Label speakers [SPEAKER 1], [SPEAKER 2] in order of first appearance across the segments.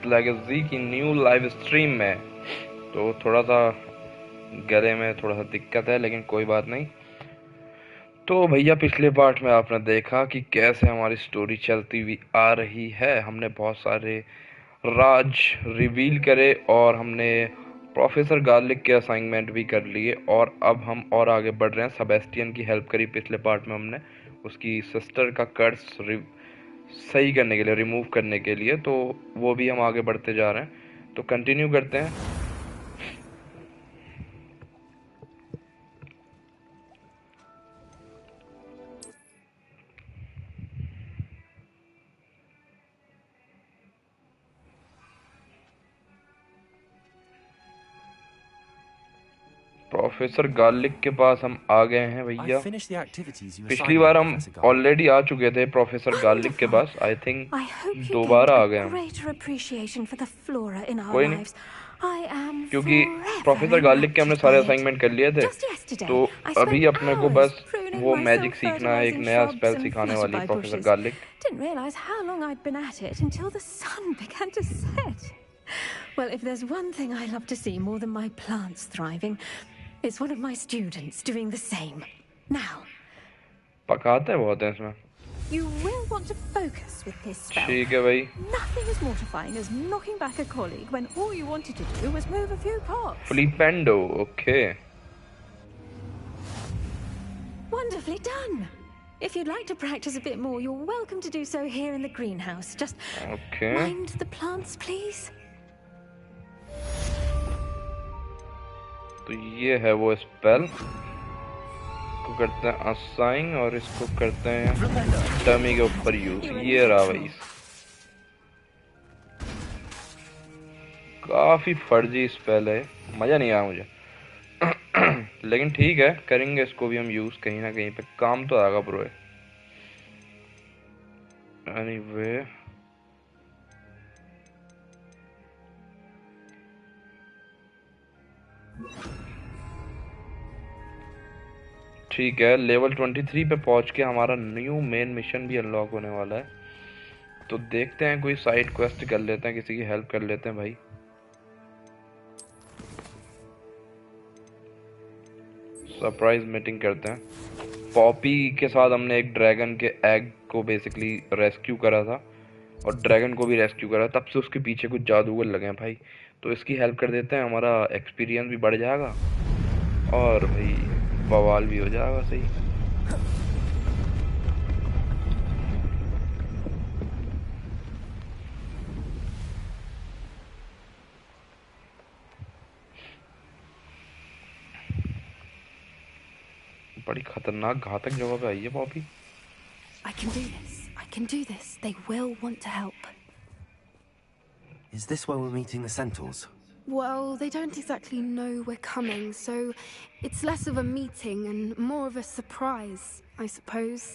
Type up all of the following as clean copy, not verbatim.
[SPEAKER 1] Hogwarts legacy की new live stream में। तो थोड़ा सा गले में थोड़ा सा दिक्कत है, लेकिन कोई बात नहीं। तो भैया पिछले पार्ट में आपने देखा कि कैसे हमारी स्टोरी चलती हुई आ रही है। हमने बहुत सारे राज रिवील करे और हमने प्रोफेसर गार्लिक के असाइनमेंट भी कर लिए, और अब हम और आगे बढ़ रहे हैं। सेबेस्टियन की हेल्प करी पिछले पार्ट में हमने, उसकी सिस्टर का कर्स सही करने के लिए, रिमूव करने के लिए। तो वो भी हम आगे बढ़ते जा रहे हैं, तो कंटिन्यू करते हैं। प्रोफेसर गार्लिक के पास हम आ गए हैं भैया। पिछली बार हम ऑलरेडी आ चुके थे प्रोफेसर गार्लिक के पास। आई थिंक दोबारा आ गए हम। कोई नहीं, क्योंकि प्रोफेसर गार्लिक के हमने सारे असाइनमेंट कर लिए थे। तो अभी अपने को बस वो मैजिक सीखना है, एक नया स्पेल सिखाने वाली professor garlic.
[SPEAKER 2] Well, if there's one thing I love to see more than my plants thriving, it's one of my students doing the same. Now,
[SPEAKER 1] पकाते बहुत हैं इसमें।
[SPEAKER 2] You will want to focus with this spell.
[SPEAKER 1] ठीक है भाई।
[SPEAKER 2] Nothing as mortifying as knocking back a colleague when all you wanted to do was move a few pots.
[SPEAKER 1] Flipendo, okay.
[SPEAKER 2] Wonderfully done. If you'd like to practice a bit more, you're welcome to do so here in the greenhouse. Just mind the plants, please.
[SPEAKER 1] तो ये है वो spell, को करते हैं assign और इसको करते हैं डमी के ऊपर यूज। ये रहा भाई, काफी फर्जी स्पेल है, मजा नहीं आया मुझे। लेकिन ठीक है, करेंगे इसको भी हम यूज, कहीं ना कहीं पे काम तो आएगा ब्रो। एनीवे ठीक है, लेवल 23 पे पहुंच के हमारा न्यू मेन मिशन भी अनलॉक होने वाला है। तो देखते हैं, कोई साइड क्वेस्ट कर लेते हैं, किसी की हेल्प कर लेते हैं भाई। सरप्राइज मीटिंग करते हैं। पॉपी के साथ हमने एक ड्रैगन के एग को बेसिकली रेस्क्यू करा था, और ड्रैगन को भी रेस्क्यू करा। तब से उसके पीछे कुछ जादूगर लगे हैं भाई। तो इसकी हेल्प कर देते हैं, हमारा एक्सपीरियंस भी बढ़ जाएगा और भाई बवाल भी हो जाएगा। सही, बड़ी खतरनाक घातक जगह पे आई है Poppy.
[SPEAKER 2] I can do this. I can do this. They will want to help.
[SPEAKER 3] Is this where we're meeting the Centaurs?
[SPEAKER 4] Well, they don't exactly know we're coming, so it's less of a meeting and more of a surprise, I suppose.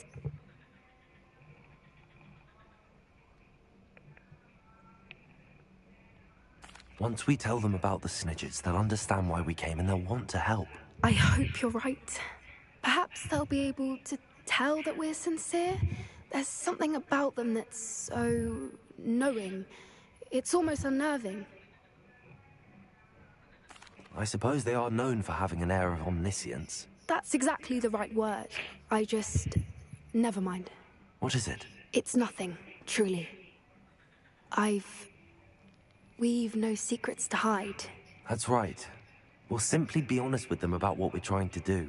[SPEAKER 3] Once we tell them about the Snidgets, they'll understand why we came and they'll want to help.
[SPEAKER 4] I hope you're right. Perhaps they'll be able to tell that we're sincere. There's something about them that's so knowing. It's almost unnerving.
[SPEAKER 3] I suppose they are known for having an air of omniscience.
[SPEAKER 4] That's exactly the right word. I just... never mind.
[SPEAKER 3] What is it?
[SPEAKER 4] It's nothing, truly. We've no secrets to hide.
[SPEAKER 3] That's right. We'll simply be honest with them about what we're trying to do.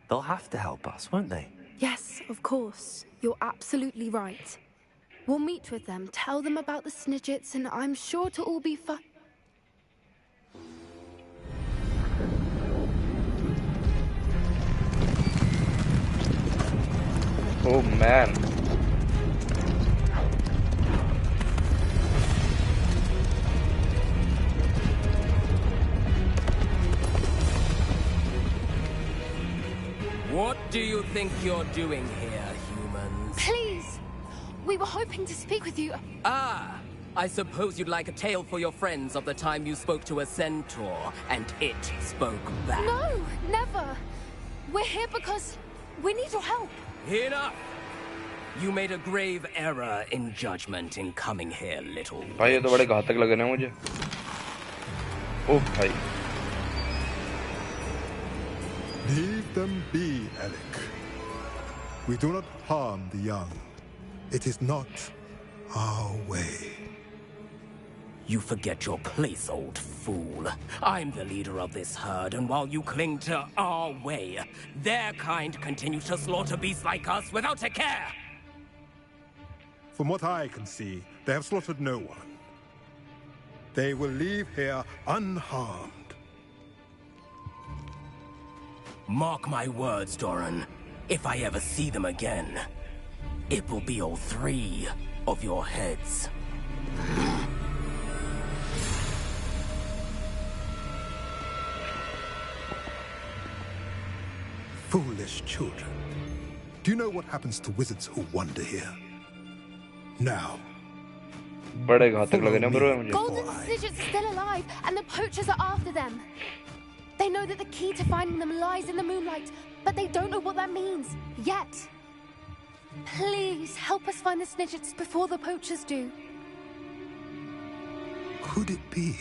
[SPEAKER 3] They'll have to help us, won't they?
[SPEAKER 4] Yes, of course. You're absolutely right. We'll meet with them, tell them about the Snidgets, and I'm sure to all be fine.
[SPEAKER 1] Oh man.
[SPEAKER 5] What do you think you're doing here, humans?
[SPEAKER 4] Please! We were hoping to speak with you.
[SPEAKER 5] Ah! I suppose you'd like a tale for your friends of the time you spoke to a centaur, and it spoke back.
[SPEAKER 4] No! Never! We're here because we need your help.
[SPEAKER 5] Enough! You made a grave error in judgment in coming here, little
[SPEAKER 1] भाई ये तो बड़े घातक लग रहे हैं मुझे। ओह भाई।
[SPEAKER 6] Leave them be, Alec. We do not harm the young. It is not our way.
[SPEAKER 5] You forget your place, old fool. I'm the leader of this herd, and while you cling to our way, their kind continues to slaughter beasts like us without a care!
[SPEAKER 6] From what I can see, they have slaughtered no one. They will leave here unharmed.
[SPEAKER 5] Mark my words, Doran. If I ever see them again, it will be all 3 of your heads.
[SPEAKER 6] Foolish children. Do you know what happens to wizards who wander here? Now.
[SPEAKER 1] बड़े घातक लग रहे हैं bro मुझे।
[SPEAKER 4] Golden Snidgets are still alive, and the poachers are after them. They know that the key to finding them lies in the moonlight, but they don't know what that means, yet. Please, help us find the Snidgets before the poachers do.
[SPEAKER 6] Could it be?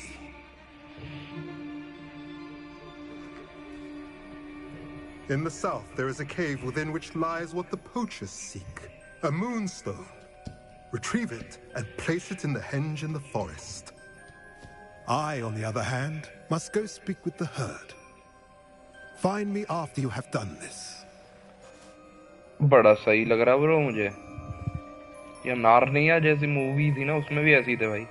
[SPEAKER 6] In the south, there is a cave within which lies what the poachers seek. A moonstone. Retrieve it and place it in the henge in the forest. I, on the other hand, must go speak with the herd. Find me after you have done this.
[SPEAKER 1] बड़ा सही लग रहा bro मुझे। ये Narnia जैसी movie थी ना, उसमें भी ऐसी थे भाई।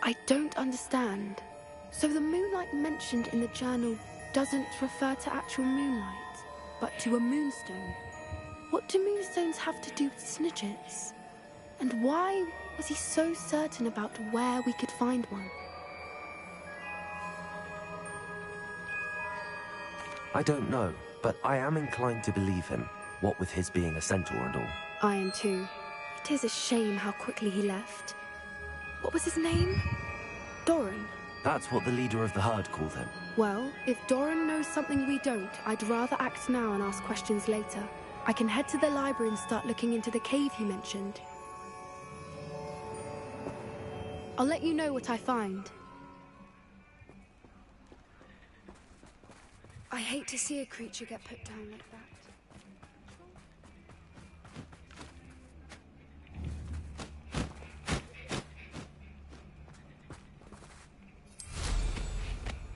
[SPEAKER 4] I don't understand. So the moonlight mentioned in the journal doesn't refer to actual moonlight, but to a moonstone. What do moonstones have to do with Snidgets? And why was he so certain about where we could find one?
[SPEAKER 3] I don't know, but I am inclined to believe him, what with his being a centaur and all.
[SPEAKER 4] I am too. It is a shame how quickly he left. What was his name? Doran.
[SPEAKER 3] That's what the leader of the herd called him.
[SPEAKER 4] Well, if Doran knows something we don't, I'd rather act now and ask questions later. I can head to the library and start looking into the cave he mentioned. I'll let you know what I find. I hate to see a creature get put down like that.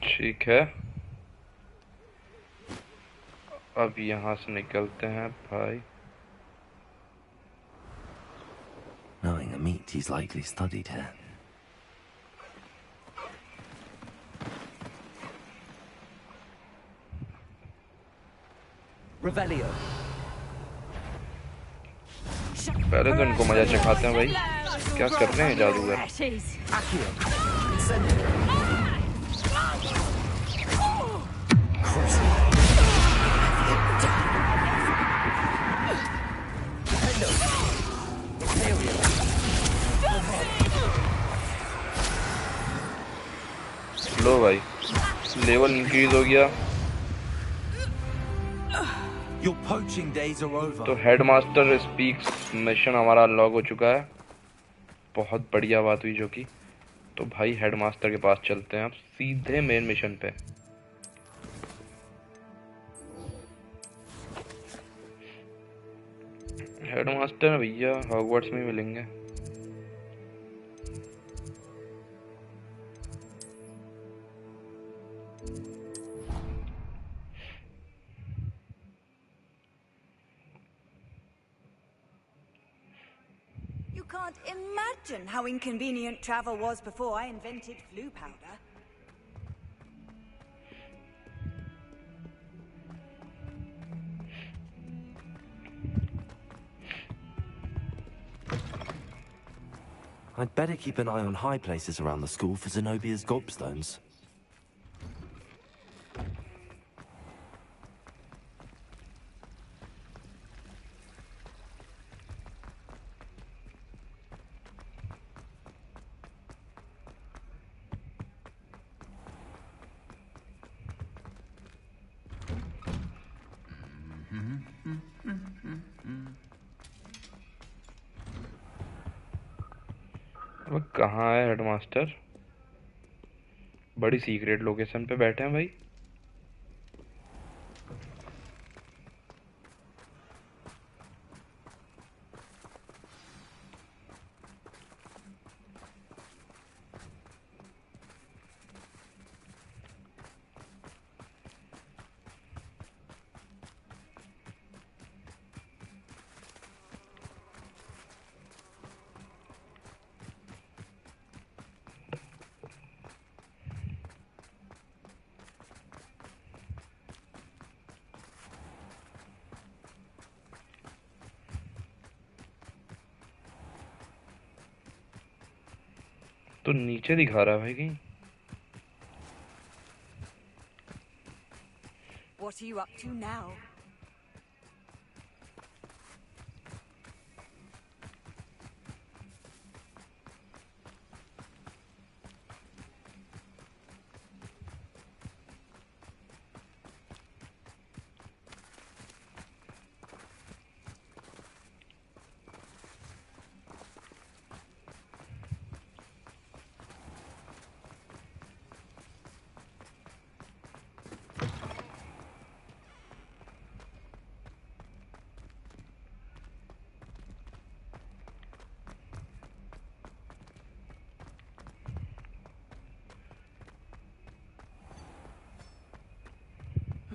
[SPEAKER 1] ठीक है, अब यहाँ से निकलते हैं भाई।
[SPEAKER 3] Knowing a meat, he's likely studied here.
[SPEAKER 5] Revelio.
[SPEAKER 1] पहले तो इनको मजा चखाते हैं भाई। क्या कर रहे हैं जादूगर? लो भाई, लेवल इंक्रीज हो गया।
[SPEAKER 3] Your poaching days are over.
[SPEAKER 1] तो हेडमास्टर स्पीक्स मिशन हमारा अनलॉक हो चुका है। बहुत बढ़िया बात हुई जो कि। तो भाई हेडमास्टर के पास चलते हैं अब सीधे मेन मिशन पे। हेडमास्टर भैया हॉगवर्ट्स में मिलेंगे।
[SPEAKER 7] You can't imagine how inconvenient travel was before I invented flu powder.
[SPEAKER 3] I'd better keep an eye on high places around the school for Zenobia's gobstones.
[SPEAKER 1] वो कहाँ है हेडमास्टर? बड़ी secret location पे बैठे हैं भाई। तो नीचे दिखा रहा है भाई कहीं।
[SPEAKER 7] What are you up to now?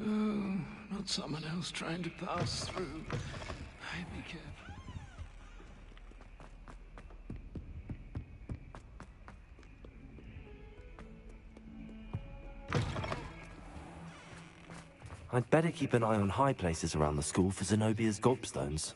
[SPEAKER 8] Oh, not someone else trying to pass through. Be careful.
[SPEAKER 3] I'd better keep an eye on high places around the school for Zenobia's gobstones.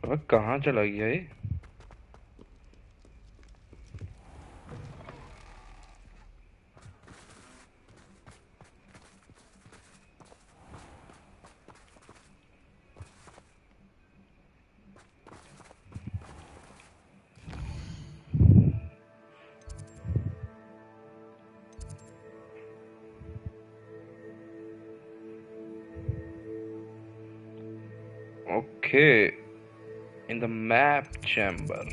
[SPEAKER 1] अब कहाँ चला गया ये? Okay, in the map chamber.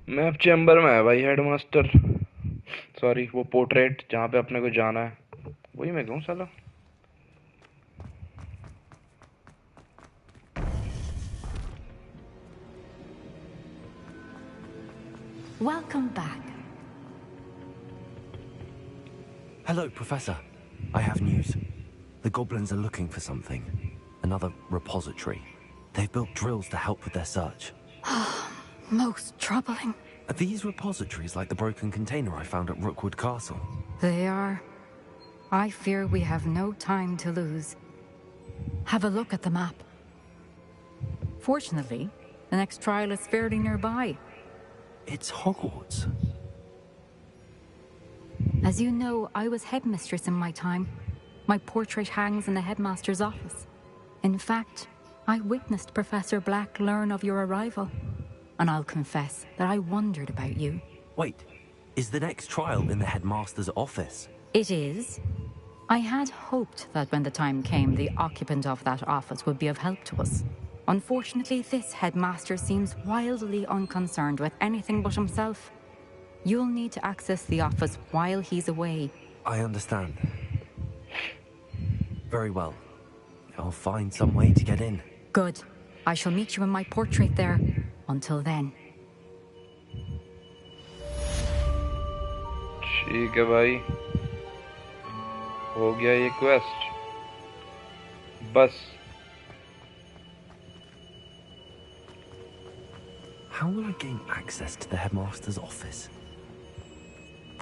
[SPEAKER 1] Map chamber में है भाई headmaster. Sorry, वो portrait जहाँ पे अपने को जाना है वही मैं कहूँ साला।
[SPEAKER 2] Welcome back.
[SPEAKER 3] Hello, Professor. I have news. The goblins are looking for something. Another repository. They've built drills to help with their search.
[SPEAKER 4] Most troubling.
[SPEAKER 3] Are these repositories like the broken container I found at Rookwood Castle?
[SPEAKER 9] They are. I fear we have no time to lose. Have a look at the map. Fortunately, the next trial is fairly nearby.
[SPEAKER 3] It's Hogwarts.
[SPEAKER 9] As you know, I was headmistress in my time. My portrait hangs in the headmaster's office. In fact, I witnessed Professor Black learn of your arrival. And I'll confess that I wondered about you.
[SPEAKER 3] Wait, is the next trial in the headmaster's office?
[SPEAKER 9] It is. I had hoped that when the time came, the occupant of that office would be of help to us. Unfortunately, this headmaster seems wildly unconcerned with anything but himself. You'll need to access the office while he's away.
[SPEAKER 3] I understand. Very well. I'll find some way to get in.
[SPEAKER 9] Good. I shall meet you in my portrait there. Until then.
[SPEAKER 1] ठीक है भाई। हो गया ये quest बस.
[SPEAKER 3] How will I gain access to the headmaster's office?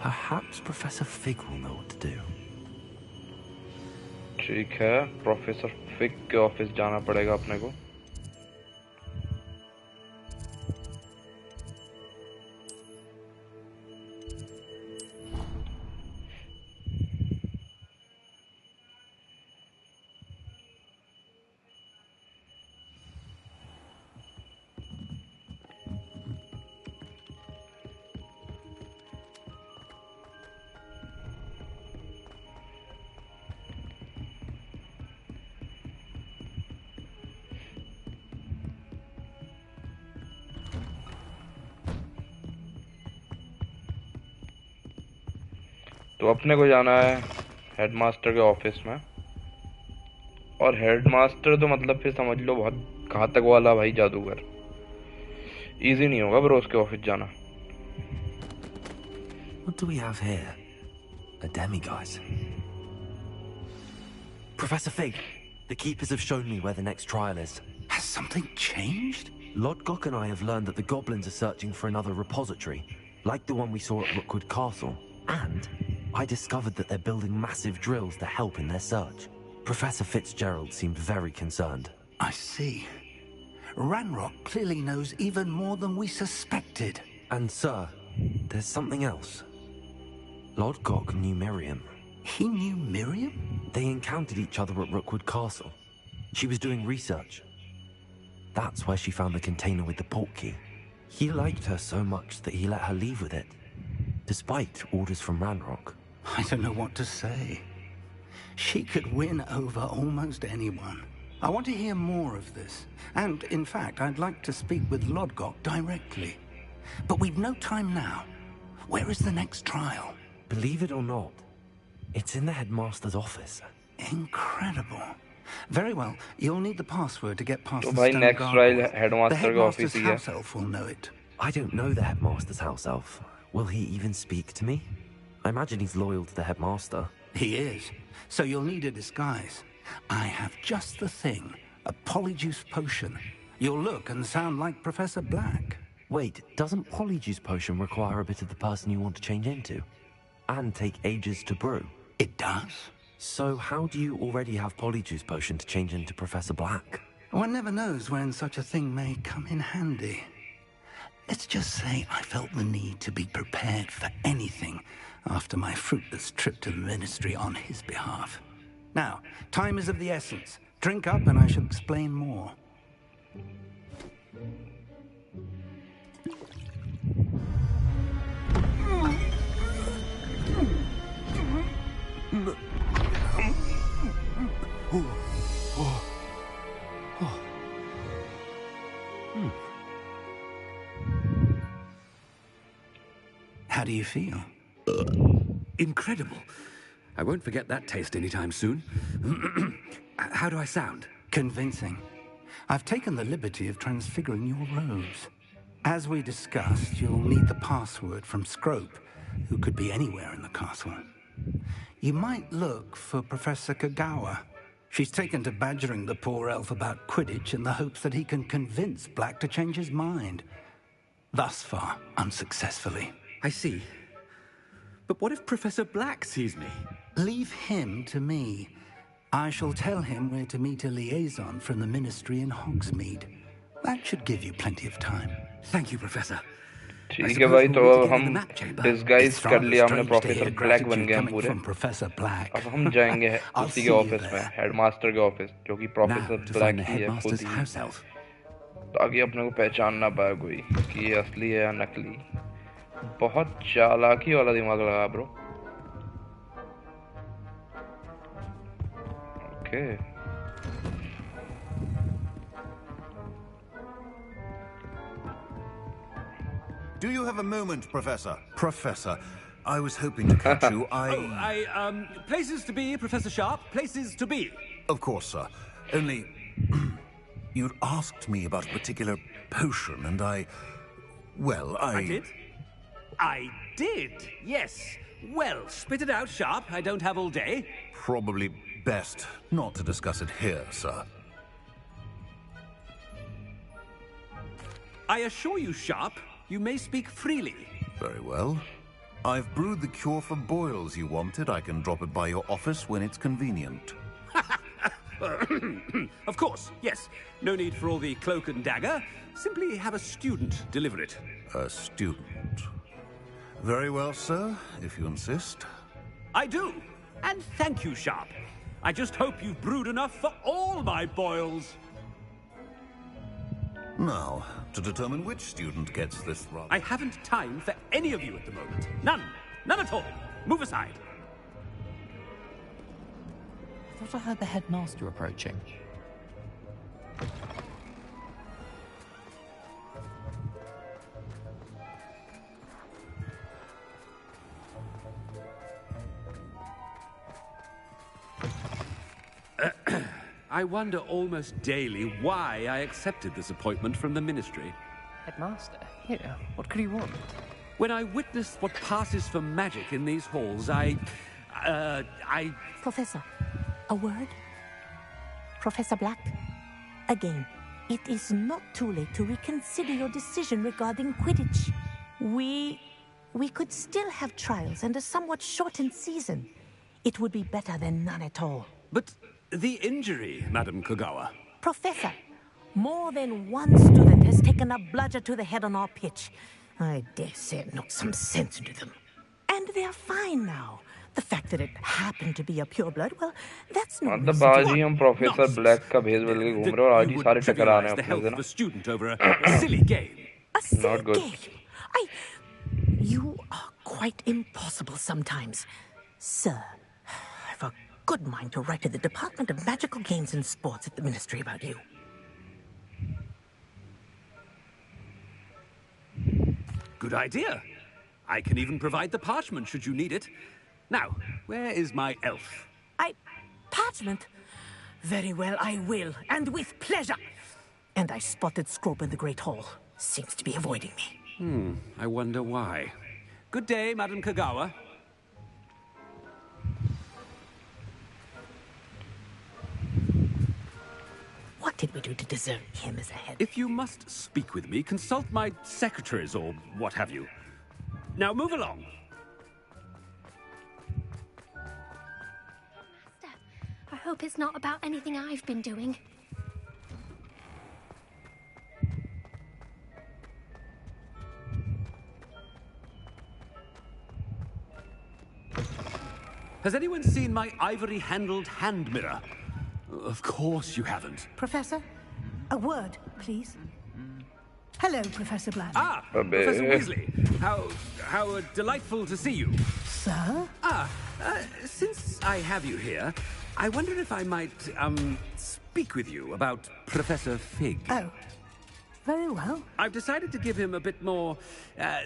[SPEAKER 3] Perhaps Professor Fig will know what to do.
[SPEAKER 1] ठीक है, professor fig के ऑफिस जाना पड़ेगा अपने को. तो अपने को जाना है हेडमास्टर के ऑफिस में. और हेडमास्टर तो मतलब फिर समझ लो बहुत घातक वाला भाई जादूगर. इजी नहीं होगा ब्रो उसके ऑफिस जाना.
[SPEAKER 3] What do we have here? A demiguise. Professor Fig, the keepers have shown me where the next trial is.
[SPEAKER 10] Has something changed?
[SPEAKER 3] Lodgok and I have learned that the goblins are searching for another repository, like the one we saw at Rookwood Castle. And I discovered that they're building massive drills to help in their search. Professor Fitzgerald seemed very concerned.
[SPEAKER 10] I see. Ranrock clearly knows even more than we suspected.
[SPEAKER 3] And sir, there's something else. Lodgok knew Miriam.
[SPEAKER 10] He knew Miriam?
[SPEAKER 3] They encountered each other at Rookwood Castle. She was doing research. That's where she found the container with the port key. He liked her so much that he let her leave with it, despite orders from Ranrock.
[SPEAKER 10] I don't know what to say. She could win over almost anyone. I want to hear more of this. And, in fact, I'd like to speak with Lodgok directly. But we've no time now. Where is the next trial?
[SPEAKER 3] Believe it or not, it's in the headmaster's office.
[SPEAKER 10] Incredible. Very well. You'll need the password to get past
[SPEAKER 1] तो
[SPEAKER 10] the
[SPEAKER 1] भाई
[SPEAKER 10] stone
[SPEAKER 1] next trial
[SPEAKER 10] guardrail.
[SPEAKER 1] headmaster
[SPEAKER 10] The
[SPEAKER 1] के
[SPEAKER 10] headmaster's
[SPEAKER 1] office ही है.
[SPEAKER 10] house elf will know it.
[SPEAKER 3] I don't know the headmaster's house elf. Will he even speak to me? I imagine he's loyal to the headmaster.
[SPEAKER 10] He is. So you'll need a disguise. I have just the thing. A polyjuice potion. You'll look and sound like Professor Black.
[SPEAKER 3] Wait, doesn't polyjuice potion require a bit of the person you want to change into? And take ages to brew?
[SPEAKER 10] It does.
[SPEAKER 3] So how do you already have polyjuice potion to change into Professor Black?
[SPEAKER 10] One never knows when such a thing may come in handy. Let's just say I felt the need to be prepared for anything after my fruitless trip to the Ministry on his behalf. Now, time is of the essence. Drink up and I shall explain more. How do you feel?
[SPEAKER 11] Incredible. I won't forget that taste anytime soon. How do I sound?
[SPEAKER 10] Convincing. I've taken the liberty of transfiguring your robes. As we discussed, you'll need the password from Scrope, who could be anywhere in the castle. You might look for Professor Kagawa. She's taken to badgering the poor elf about Quidditch in the hopes that he can convince Black to change his mind. Thus far, unsuccessfully.
[SPEAKER 11] I see. But what if Professor Black sees me?
[SPEAKER 10] Leave him to me. I shall tell him where to meet a liaison from the Ministry in Hogsmeade. That should give you plenty of time.
[SPEAKER 11] Thank you, Professor.
[SPEAKER 1] ठीक है भाई, तो अब हम disguise कर लिया हमने. Professor black बन गए हम पूरे. अब हम जाएंगे उसी के ऑफिस में, हेडमास्टर के ऑफिस, जो कि प्रोफेसर ब्लैक ही है खुद ही, ताकि अपने को पहचान ना पाए कोई कि ये असली है या नकली. बहुत चालाकी वाला दिमाग लगा bro. Okay.
[SPEAKER 12] Do you have a moment, Professor? Professor, I was hoping to catch you.
[SPEAKER 11] Places to be, Professor Sharp. Places to be.
[SPEAKER 12] Of course, sir. Only, you'd asked me about a particular potion, and I
[SPEAKER 11] did? I did, yes. Well, spit it out, Sharp. I don't have all day.
[SPEAKER 12] Probably best not to discuss it here, sir.
[SPEAKER 11] I assure you, Sharp, you may speak freely.
[SPEAKER 12] Very well. I've brewed the cure for boils you wanted. I can drop it by your office when it's convenient.
[SPEAKER 11] Of course, yes. No need for all the cloak and dagger. Simply have a student deliver it.
[SPEAKER 12] A student. Very well, sir, if you insist.
[SPEAKER 11] I do. And thank you, Sharp. I just hope you've brewed enough for all my boils.
[SPEAKER 12] Now, to determine which student gets this run.
[SPEAKER 11] I haven't time for any of you at the moment. None. None at all. Move aside.
[SPEAKER 13] I thought I heard the headmaster approaching.
[SPEAKER 11] I wonder almost daily why I accepted this appointment from the Ministry.
[SPEAKER 13] Headmaster? Here, what could he want?
[SPEAKER 11] When I witness what passes for magic in these halls, I...
[SPEAKER 14] Professor, a word? Professor Black, again, it is not too late to reconsider your decision regarding Quidditch. We could still have trials and a somewhat shortened season. It would be better than none at all.
[SPEAKER 11] But the injury, Madam Kogawa.
[SPEAKER 14] Professor, more than one student has taken a bludger to the head on our pitch. I dare say it knocked some sense into them. And they're fine now. The fact that it happened to be a pureblood, well, that's no
[SPEAKER 1] मतलब आज ही हम professor black का भेष बदल के घूम रहे हैं और आज ही सारे टकरा रहे हैं अपने से ना.
[SPEAKER 11] Student over a silly game.
[SPEAKER 14] A silly
[SPEAKER 1] Not good.
[SPEAKER 14] game? You are quite impossible sometimes. Sir, I've a good mind to write to the Department of Magical Games and Sports at the Ministry about you.
[SPEAKER 11] Good idea. I can even provide the parchment should you need it. Now, where is my elf?
[SPEAKER 14] Parchment? Very well, I will, and with pleasure. And I spotted Scrope in the Great Hall. Seems to be avoiding me.
[SPEAKER 11] I wonder why. Good day, Madam Kogawa.
[SPEAKER 14] What did we do to deserve him as a head?
[SPEAKER 11] If you must speak with me, consult my secretaries or what have you. Now move along.
[SPEAKER 15] I hope it's not about anything I've been doing.
[SPEAKER 11] Has anyone seen my ivory-handled hand mirror? Of course you haven't.
[SPEAKER 16] Professor, a word, please. Hello, Professor Black.
[SPEAKER 11] Professor Weasley. How delightful to see you.
[SPEAKER 16] Sir?
[SPEAKER 11] Since I have you here, I wonder if I might, speak with you about Professor Fig.
[SPEAKER 16] Oh, very well.
[SPEAKER 11] I've decided to give him a bit more,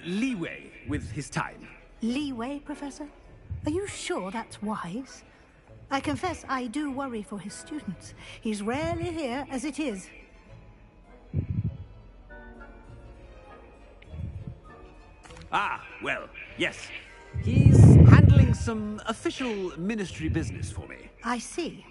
[SPEAKER 11] leeway with his time.
[SPEAKER 16] Leeway, Professor? Are you sure that's wise? I confess I do worry for his students. He's rarely here as it is.
[SPEAKER 11] Well, yes. He's handling some official ministry business for me.
[SPEAKER 16] I see.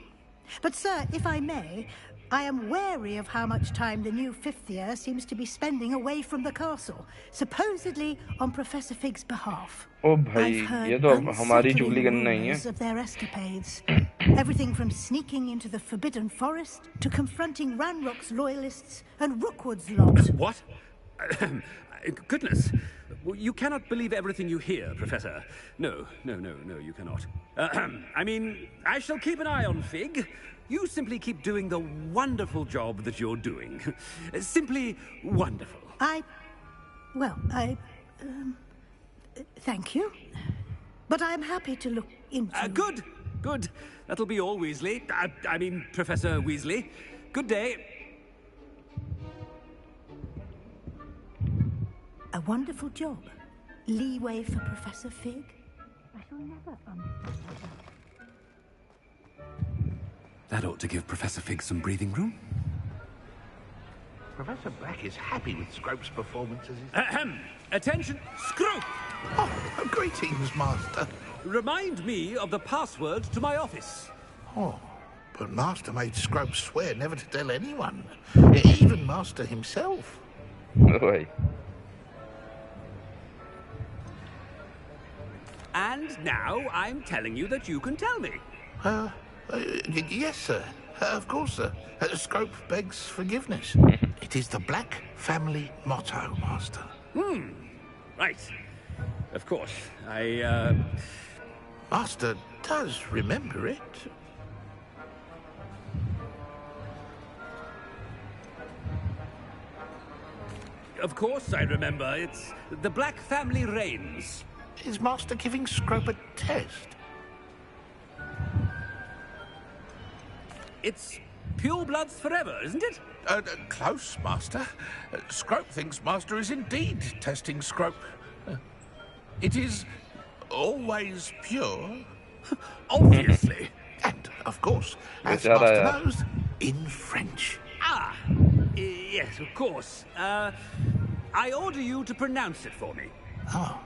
[SPEAKER 16] But, sir, if I may, I am wary of how much time the new fifth year seems to be spending away from the castle, supposedly on Professor Fig's behalf.
[SPEAKER 1] ओ भाई ये तो हमारी चुगली करनी नहीं है.
[SPEAKER 16] Of their escapades. Everything from sneaking into the Forbidden Forest to confronting Ranrock's loyalists and Rookwood's lot.
[SPEAKER 11] What? Goodness. You cannot believe everything you hear, Professor. No, you cannot. I mean, I shall keep an eye on Fig. You simply keep doing the wonderful job that you're doing. Simply wonderful.
[SPEAKER 16] Thank you. But I'm happy to look into...
[SPEAKER 11] Good. That'll be all, Weasley. I mean, Professor Weasley. Good day.
[SPEAKER 16] A wonderful job. Leeway for Professor Fig. I shall never understand
[SPEAKER 11] That ought to give Professor Fig some breathing room.
[SPEAKER 17] Professor Black is happy with Scrope's performances.
[SPEAKER 11] Attention, Scrope!
[SPEAKER 17] Oh, greetings, Master.
[SPEAKER 11] remind me of the password to my office.
[SPEAKER 17] Oh, but Master made Scrope swear never to tell anyone, even Master himself.
[SPEAKER 1] Wait.
[SPEAKER 11] And now I'm telling you that you can tell me.
[SPEAKER 17] Yes, sir. Of course, sir. Scrope begs forgiveness. It is the Black family motto, Master.
[SPEAKER 11] Right. Of course.
[SPEAKER 17] Master does remember it.
[SPEAKER 11] Of course I remember. It's the Black family reigns.
[SPEAKER 17] Is Master giving Scrope a test?
[SPEAKER 11] It's pure bloods forever, isn't it?
[SPEAKER 17] Close, Master. Scrope thinks Master is indeed testing Scrope. It is always pure.
[SPEAKER 11] Obviously.
[SPEAKER 17] And, of course, as Master knows, in French.
[SPEAKER 11] Yes, of course. I order you to pronounce it for me.
[SPEAKER 17] Oh,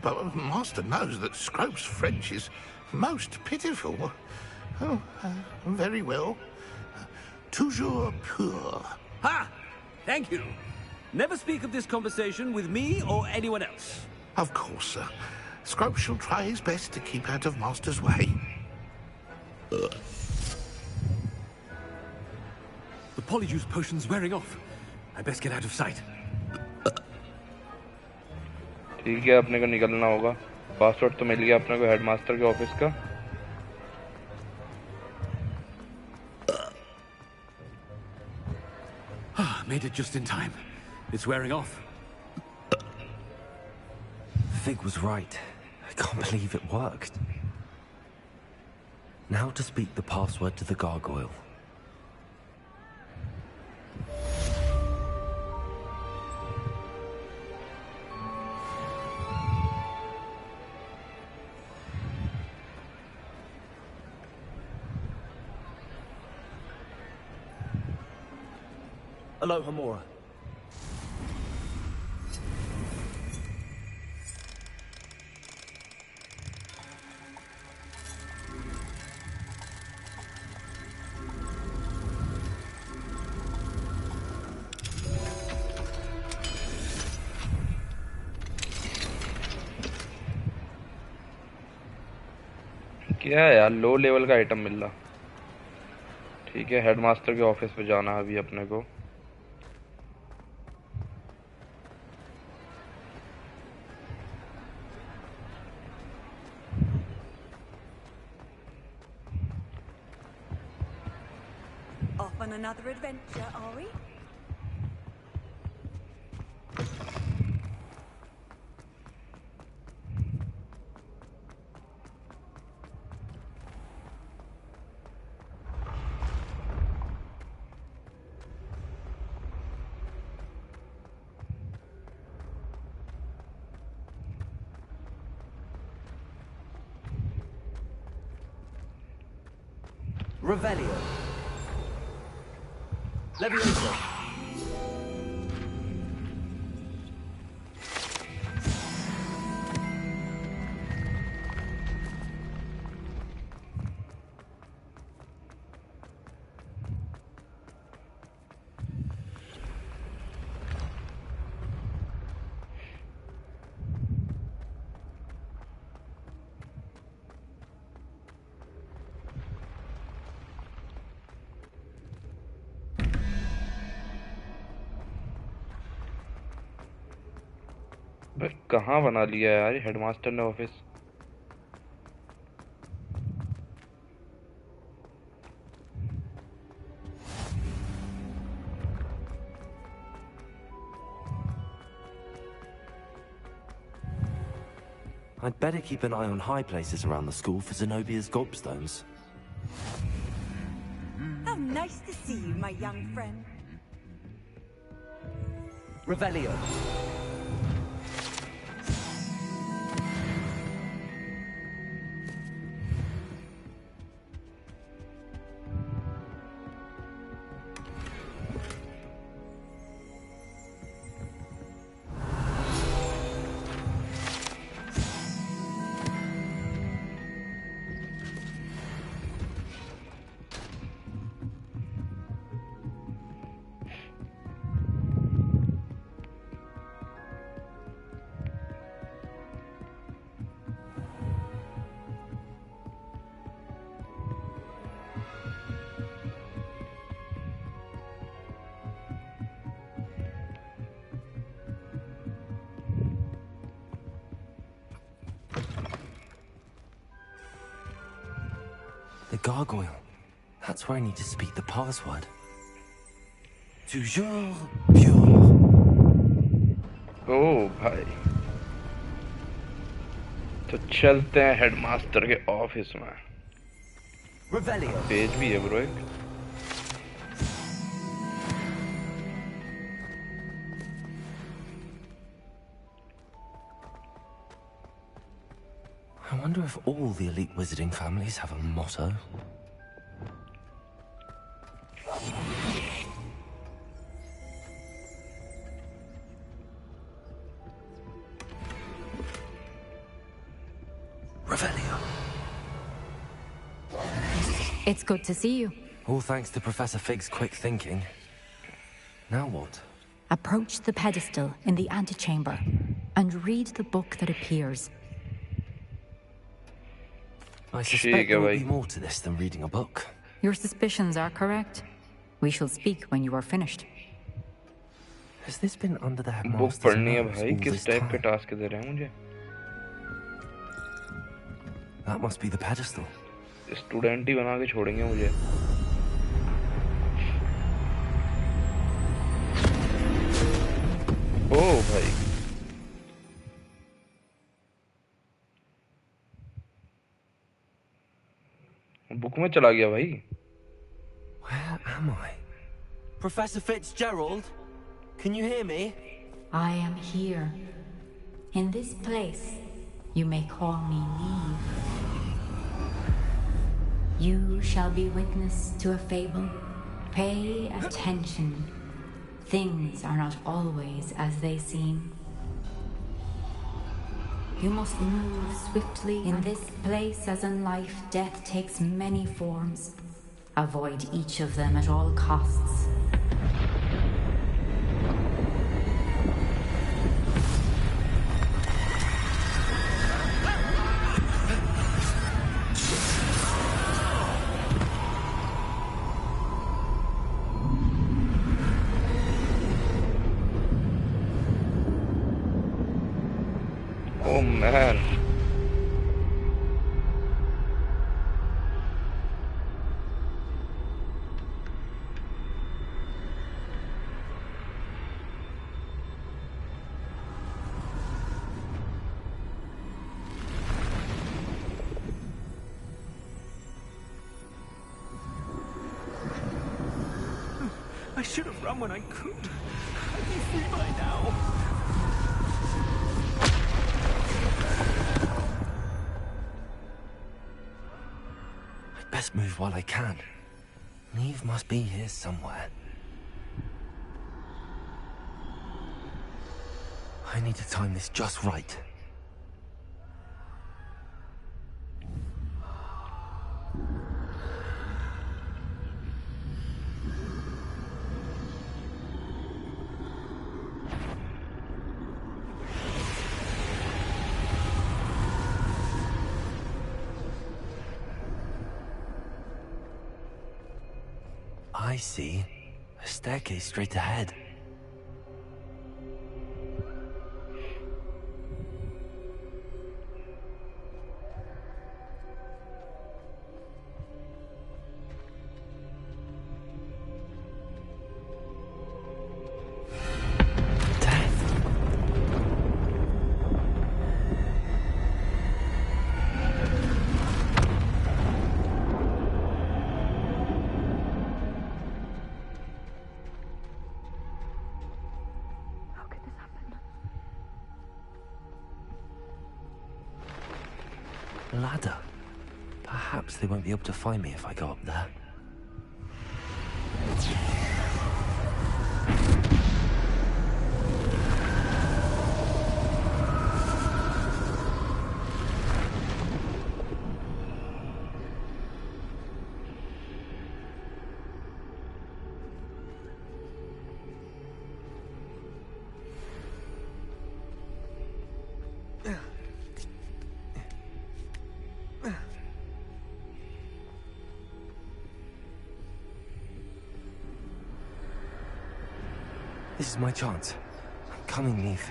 [SPEAKER 17] but Master knows that Scrope's French is most pitiful. Oh, very well. Toujours pur.
[SPEAKER 11] Ha! Thank you. Never speak of this conversation with me or anyone else.
[SPEAKER 17] Of course, sir. Scrope shall try his best to keep out of Master's way.
[SPEAKER 11] The polyjuice potion's wearing off. I best get out of sight.
[SPEAKER 1] ठीक है, अपने को निकलना होगा. Password तो मिल गया अपने को हेडमास्टर के ऑफिस का.
[SPEAKER 11] Made it just in time. It's wearing off.
[SPEAKER 3] Fig was right. I can't believe it worked. Now to speak the password to the gargoyle.
[SPEAKER 18] Aloha Mora.
[SPEAKER 1] क्या है यार, लो लेवल का आइटम मिल रहा. ठीक है, headmaster के office पे जाना है अभी अपने को.
[SPEAKER 7] Off on another adventure, are we?
[SPEAKER 18] Revelio. Leviosa.
[SPEAKER 1] कहाँ बना लिया यार हेडमास्टर ने office.
[SPEAKER 3] I'd better keep an eye on high places around the school for Zenobia's gobstones.
[SPEAKER 7] How nice to see you, my young friend.
[SPEAKER 18] Revelio.
[SPEAKER 3] The gargoyle. That's where I need to speak the password. Toujours pure.
[SPEAKER 1] ओ भाई, तो चलते हैं headmaster के office में। Page भी है bro एक।
[SPEAKER 3] I wonder if all the elite wizarding families have a motto. Revelio.
[SPEAKER 9] It's good to see you.
[SPEAKER 3] All thanks to Professor Fig's quick thinking. Now what?
[SPEAKER 9] Approach the pedestal in the antechamber and read the book that appears.
[SPEAKER 3] I suspect there will be more to this than reading a book.
[SPEAKER 9] Your suspicions are correct. We shall speak when you are finished.
[SPEAKER 3] Has this been under the
[SPEAKER 1] book
[SPEAKER 3] headmaster's
[SPEAKER 1] पढ़नी है
[SPEAKER 3] nose
[SPEAKER 1] भाई,
[SPEAKER 3] all
[SPEAKER 1] किस
[SPEAKER 3] this
[SPEAKER 1] type के
[SPEAKER 3] time?
[SPEAKER 1] Task दे रहे हैं मुझे?
[SPEAKER 3] That must be the pedestal.
[SPEAKER 1] Student ही बना के छोड़ेंगे मुझे। ओ भाई, बुक में चला गया भाई।
[SPEAKER 3] Where am I? Professor Fitzgerald? Can you hear me?
[SPEAKER 9] I am here. In this place, you may call me Neve. You shall be witness to a fable. Pay attention. Things are not always as they seem. You must move swiftly in this place, as in life, death takes many forms. Avoid each of them at all costs.
[SPEAKER 1] Oh man.
[SPEAKER 11] I should have run when I could. I'd be free by now.
[SPEAKER 3] I'd best move while I can. Neve must be here somewhere. I need to time this just right. I see. A staircase straight ahead. Ladder. Perhaps they won't be able to find me if I go up there. This is my chance. I'm coming, Neve.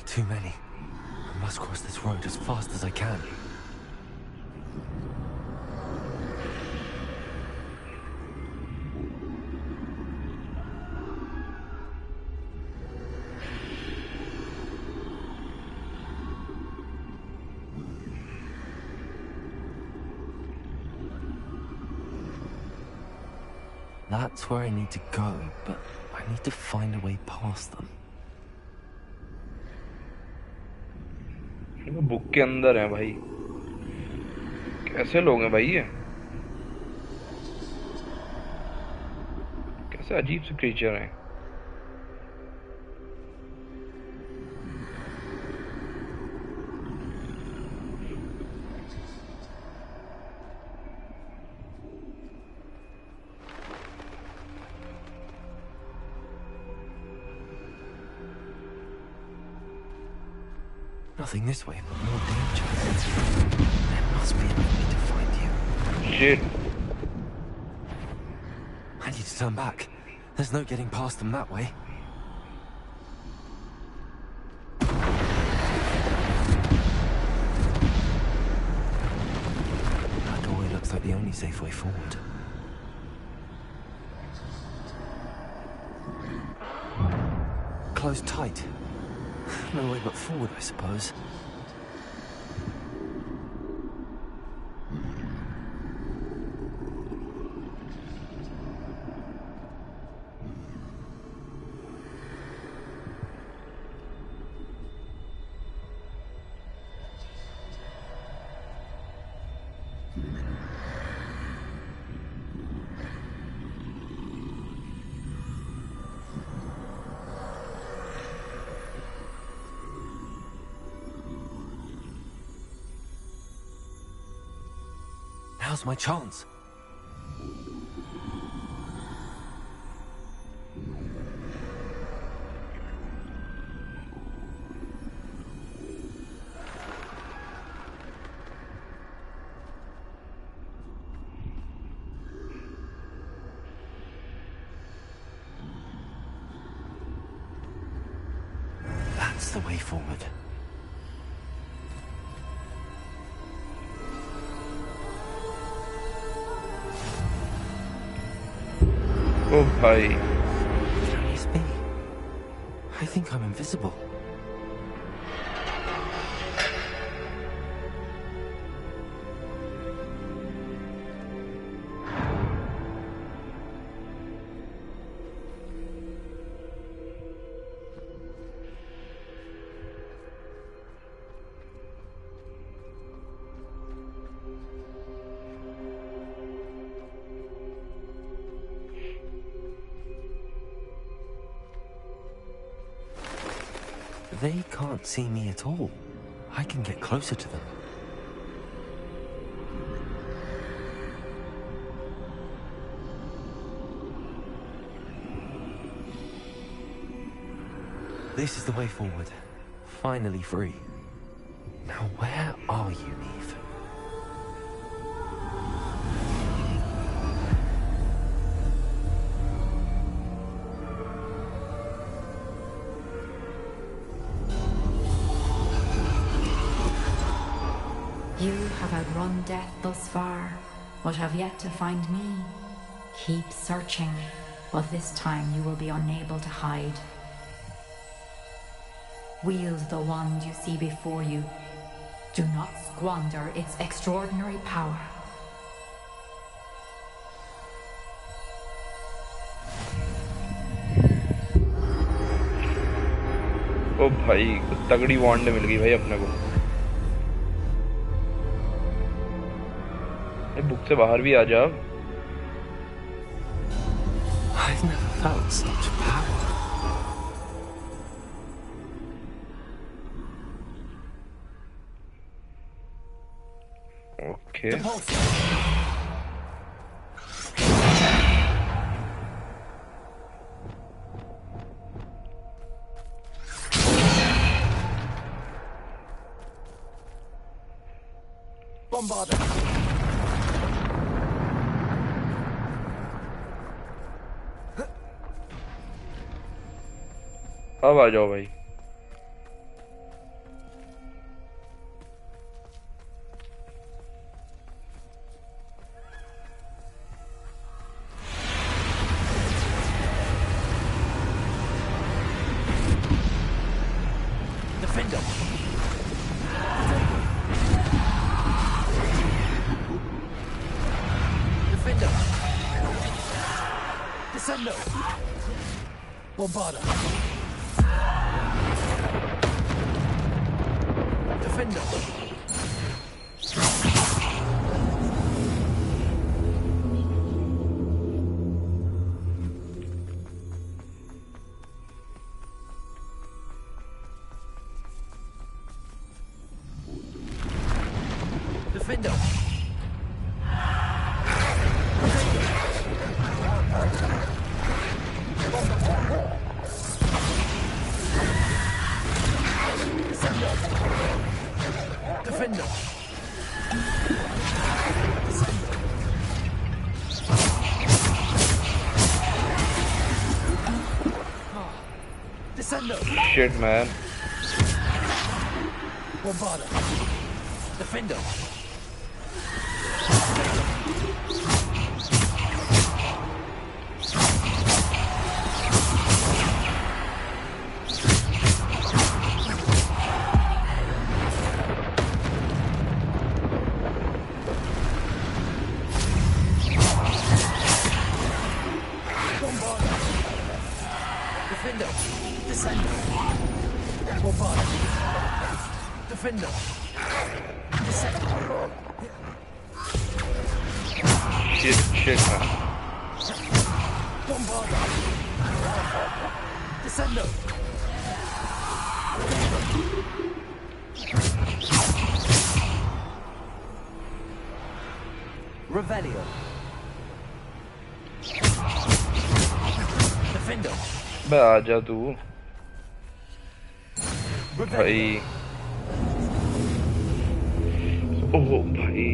[SPEAKER 3] Too many. I must cross this road as fast as I can. That's where I need to go, but I need to find a way past them.
[SPEAKER 1] Book के अंदर है भाई. कैसे लोग हैं भाई ये? कैसे अजीब से क्रीचर हैं?
[SPEAKER 3] Nothing this way, but more danger. There must be another way to find you.
[SPEAKER 1] Shit.
[SPEAKER 3] I need to turn back. There's no getting past them that way. That doorway looks like the only safe way forward. Closed tight. No way but forward, I suppose. Now's my chance. That's the way forward.
[SPEAKER 1] Oh, bhai.
[SPEAKER 3] Can this be? I think I'm invisible. They can't see me at all. I can get closer to them. This is the way forward. Finally free. Now where are you, Eve?
[SPEAKER 9] You have outrun death thus far, but have yet to find me. Keep searching, but this time you will be unable to hide. Wield the wand you see before you. Do not squander its extraordinary power.
[SPEAKER 1] ओ भाई तगड़ी वॉन्ड मिल गई भाई अपने को. Book से बाहर भी आ जा.
[SPEAKER 3] I've never felt such power.
[SPEAKER 1] Okay.
[SPEAKER 17] Bombarded.
[SPEAKER 1] अब आ जाओ भाई.
[SPEAKER 5] Defender. Defender. Descendo. Bombarda. Defender. Defender. Defender. Descendo.
[SPEAKER 1] Shit, man.
[SPEAKER 5] Bombarda. Defender. Defender. Descendo. Bombarda. Defender. Descendo.
[SPEAKER 1] Shit, man.
[SPEAKER 5] Bombarda. Descendo.
[SPEAKER 18] Revelio.
[SPEAKER 5] Defender.
[SPEAKER 1] बे आजा तू भाई ओह भाई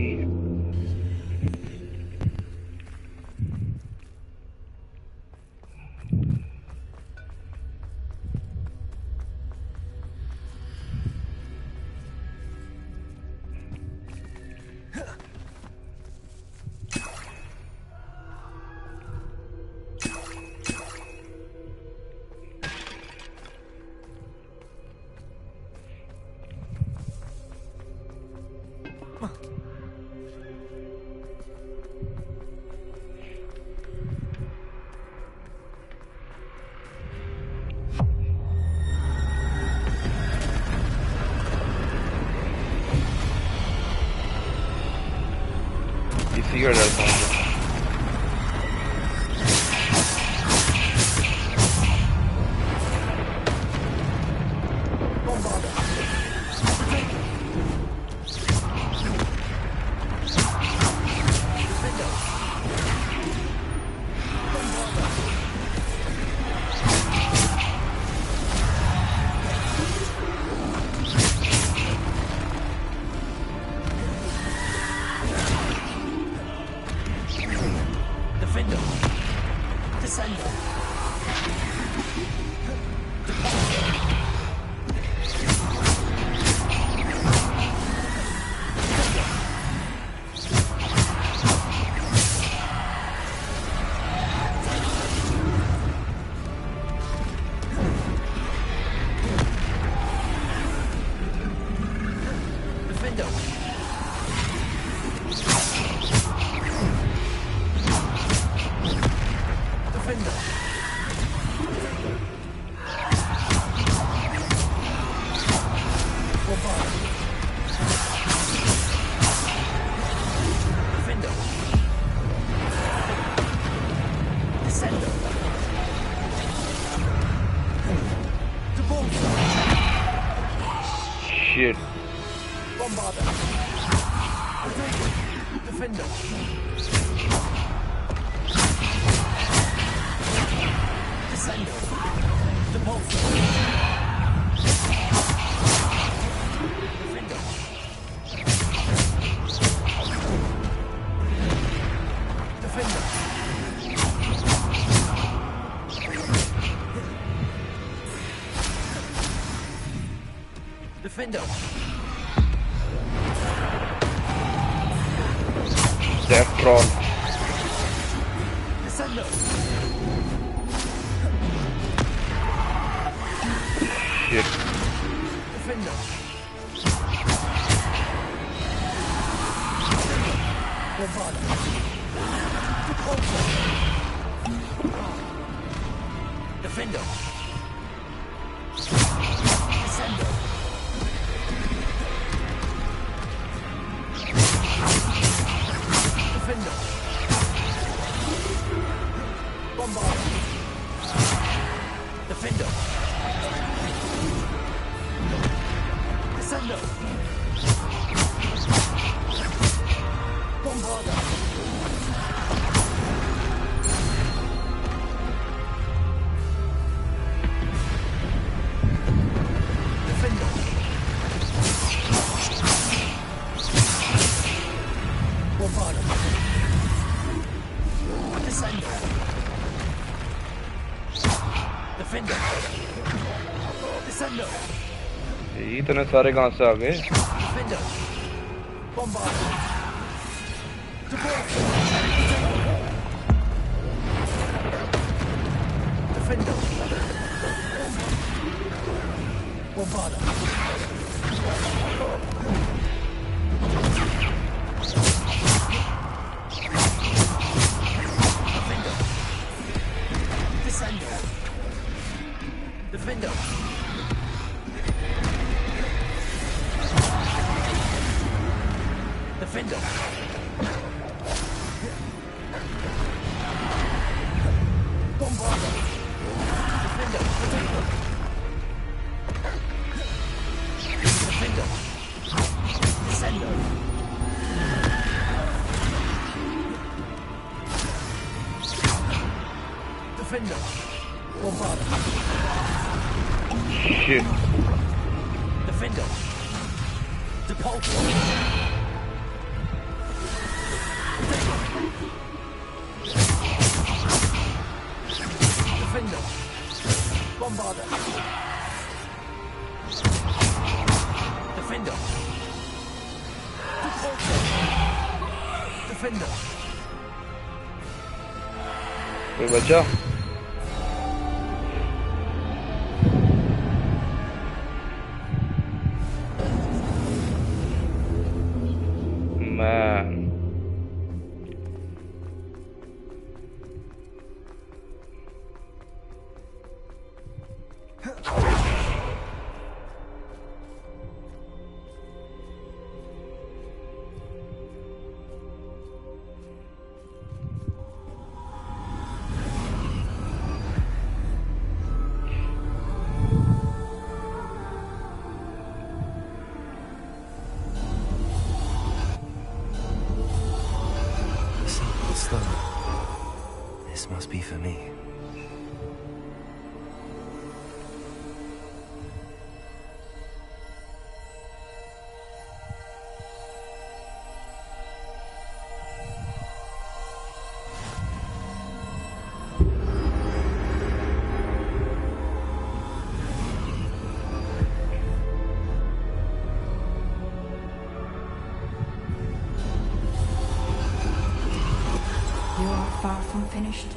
[SPEAKER 1] इसी का डर था मुझे Shit.
[SPEAKER 5] Bombarda. Defender. Descendo. Depulso. Defender. Defender. Defender.
[SPEAKER 1] Death Troll.
[SPEAKER 5] Descendo.
[SPEAKER 1] Shit.
[SPEAKER 5] Defender. Bravado. Defender. Descender. Defender. Bombard. Defender. Descender. Bombarder. Defender. Bombarder. Descender. Defender. Descender.
[SPEAKER 1] इतने सारे कहां से आ गए?
[SPEAKER 5] Defender. Bombarder. Defender. Bombarder. Defender. Descender. Defender. Defender. Bombarder. Defender. Defender. Descender. Defender. Bombarder.
[SPEAKER 1] Shit.
[SPEAKER 5] Defender. Depulsor. Defender. Bombarder. Defender. Depulsor. Defender.
[SPEAKER 1] कोई बचा? Man.
[SPEAKER 3] This must be for me.
[SPEAKER 9] You are far from finished.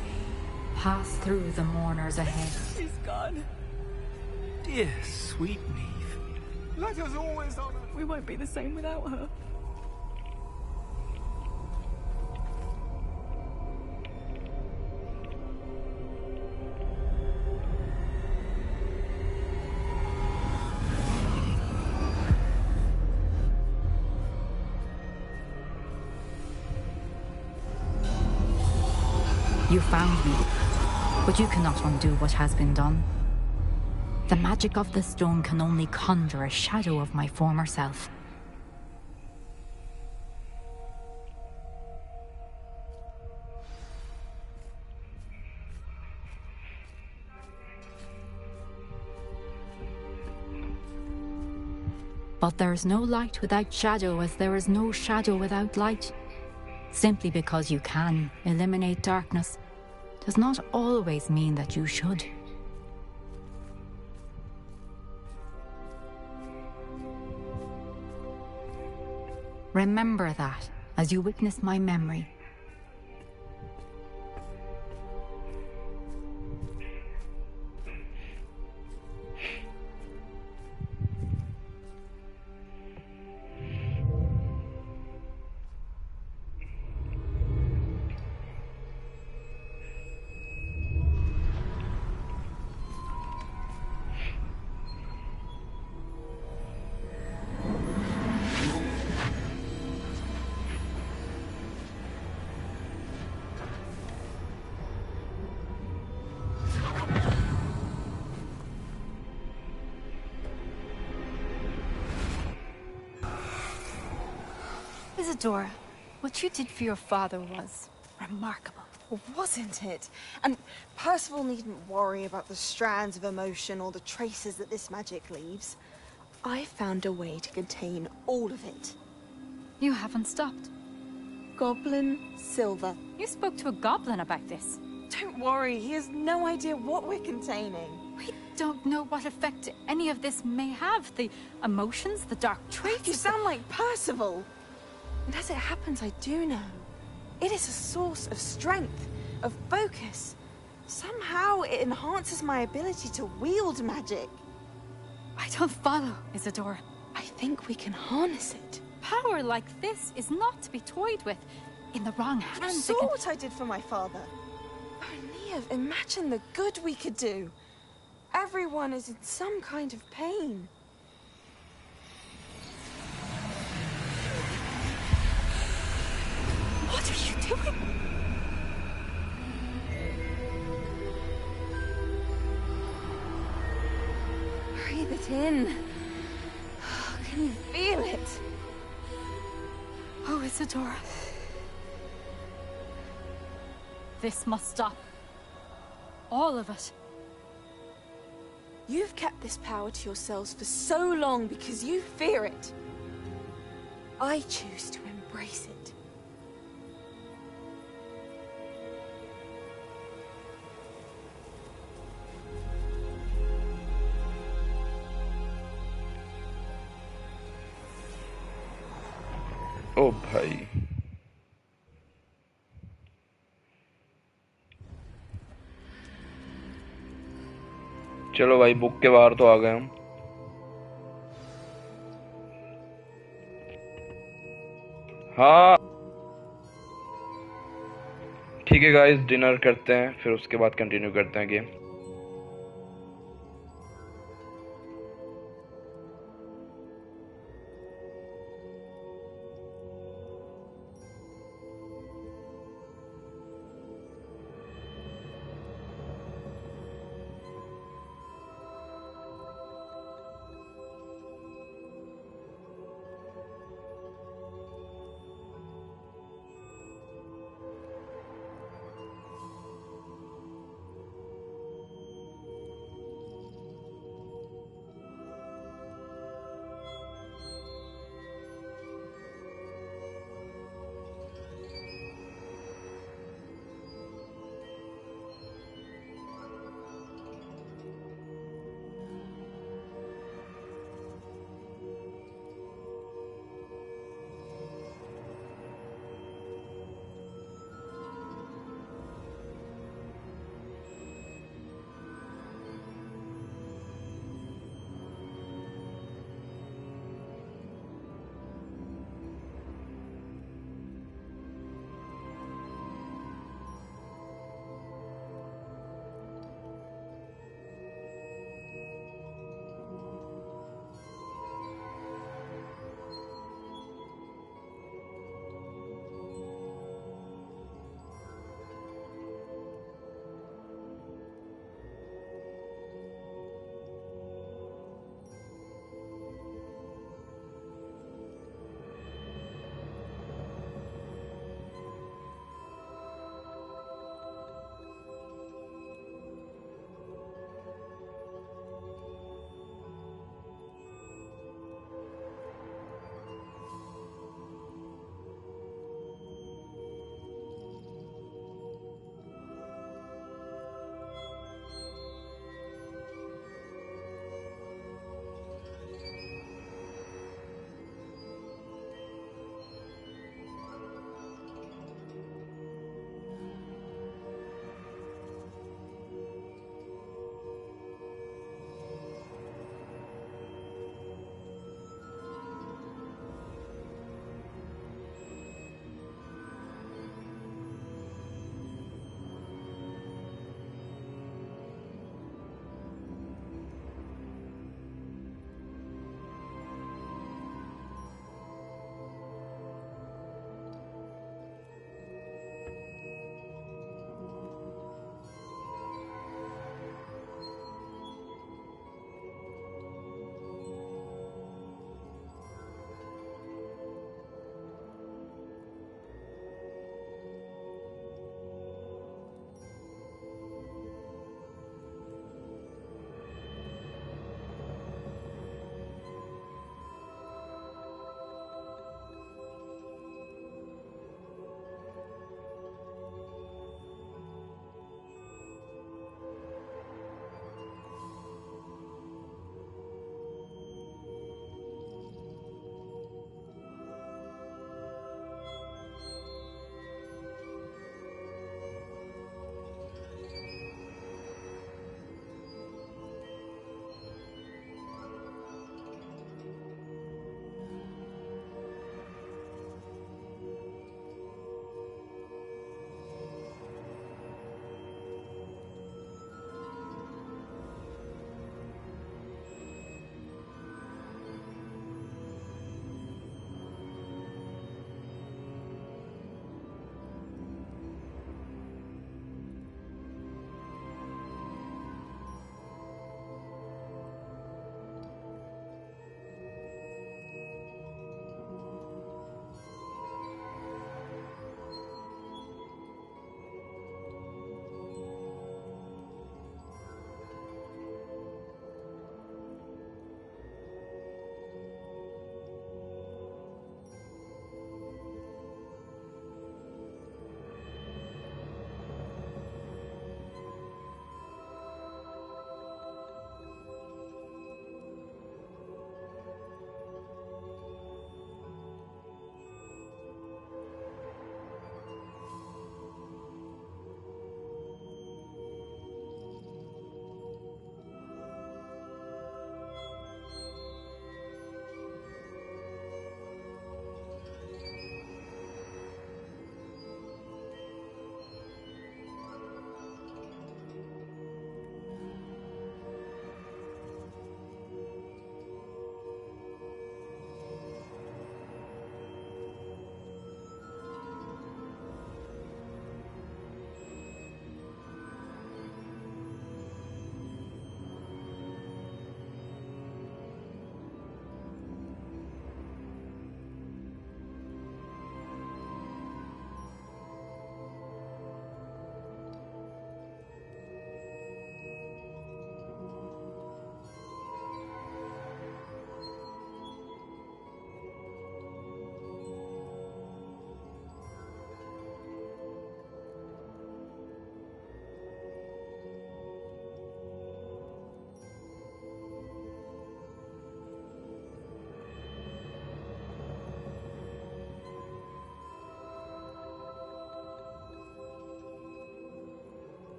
[SPEAKER 9] Pass through the mourners ahead.
[SPEAKER 5] She's gone.
[SPEAKER 11] Dear sweet Neve.
[SPEAKER 5] Let us always honor. We won't be the same without her.
[SPEAKER 9] You found me, but you cannot undo what has been done. The magic of the stone can only conjure a shadow of my former self. But there is no light without shadow, as there is no shadow without light. Simply because you can eliminate darkness does not always mean that you should. Remember that as you witness my memory.
[SPEAKER 19] Isadora, what you did for your father was remarkable.
[SPEAKER 20] Well, wasn't it? And Percival needn't worry about the strands of emotion or the traces that this magic leaves. I found a way to contain all of it.
[SPEAKER 19] You haven't stopped.
[SPEAKER 20] Goblin Silver.
[SPEAKER 19] You spoke to a goblin about this.
[SPEAKER 20] Don't worry, he has no idea what we're containing.
[SPEAKER 19] We don't know what effect any of this may have. The emotions, the dark traits.
[SPEAKER 20] You sound like Percival. And as it happens, I do know. It is a source of strength, of focus. Somehow it enhances my ability to wield magic.
[SPEAKER 19] I don't follow, Isadora.
[SPEAKER 20] I think we can harness it.
[SPEAKER 19] Power like this is not to be toyed with. In the wrong hands,
[SPEAKER 20] You saw what I did for my father. Oh, Neve, imagine the good we could do. Everyone is in some kind of pain.
[SPEAKER 19] What are you doing?
[SPEAKER 20] Breathe it in. Can you feel it?
[SPEAKER 19] Oh, Isadora. This must stop. All of it.
[SPEAKER 20] You've kept this power to yourselves for so long because you fear it. I choose to embrace it.
[SPEAKER 1] ओ भाई चलो भाई book के बाहर तो आ गए हम हाँ ठीक है गाइस डिनर करते हैं फिर उसके बाद कंटिन्यू करते हैं गेम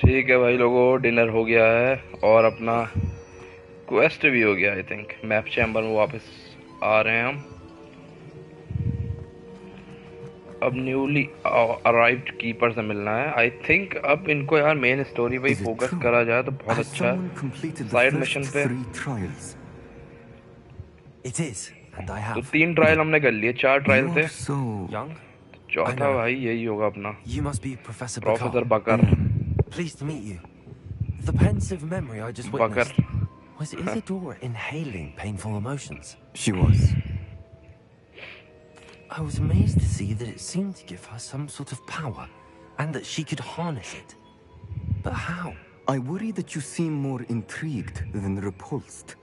[SPEAKER 1] ठीक है भाई लोगों, डिनर हो गया है और अपना क्वेस्ट भी हो गया। आई थिंक मैप चैम्बर में वापस आ रहे हैं हम। अब न्यूली अराइव्ड कीपर से मिलना है। आई थिंक अब इनको यार मेन स्टोरी पे फोकस करा जाए तो बहुत अच्छा है। साइड मिशन पे तो 3 ट्रायल हमने कर लिए, 4 ट्रायल थे। चौथा भाई यही होगा अपना प्रोफेसर बकर।
[SPEAKER 3] Pleased to meet you. The pensive memory I just witnessed. Was Isadora inhaling painful emotions?
[SPEAKER 21] She was.
[SPEAKER 3] I was amazed to see that it seemed to give her some sort of power, and that she could harness it. But how?
[SPEAKER 21] I worry that you seem more intrigued than repulsed.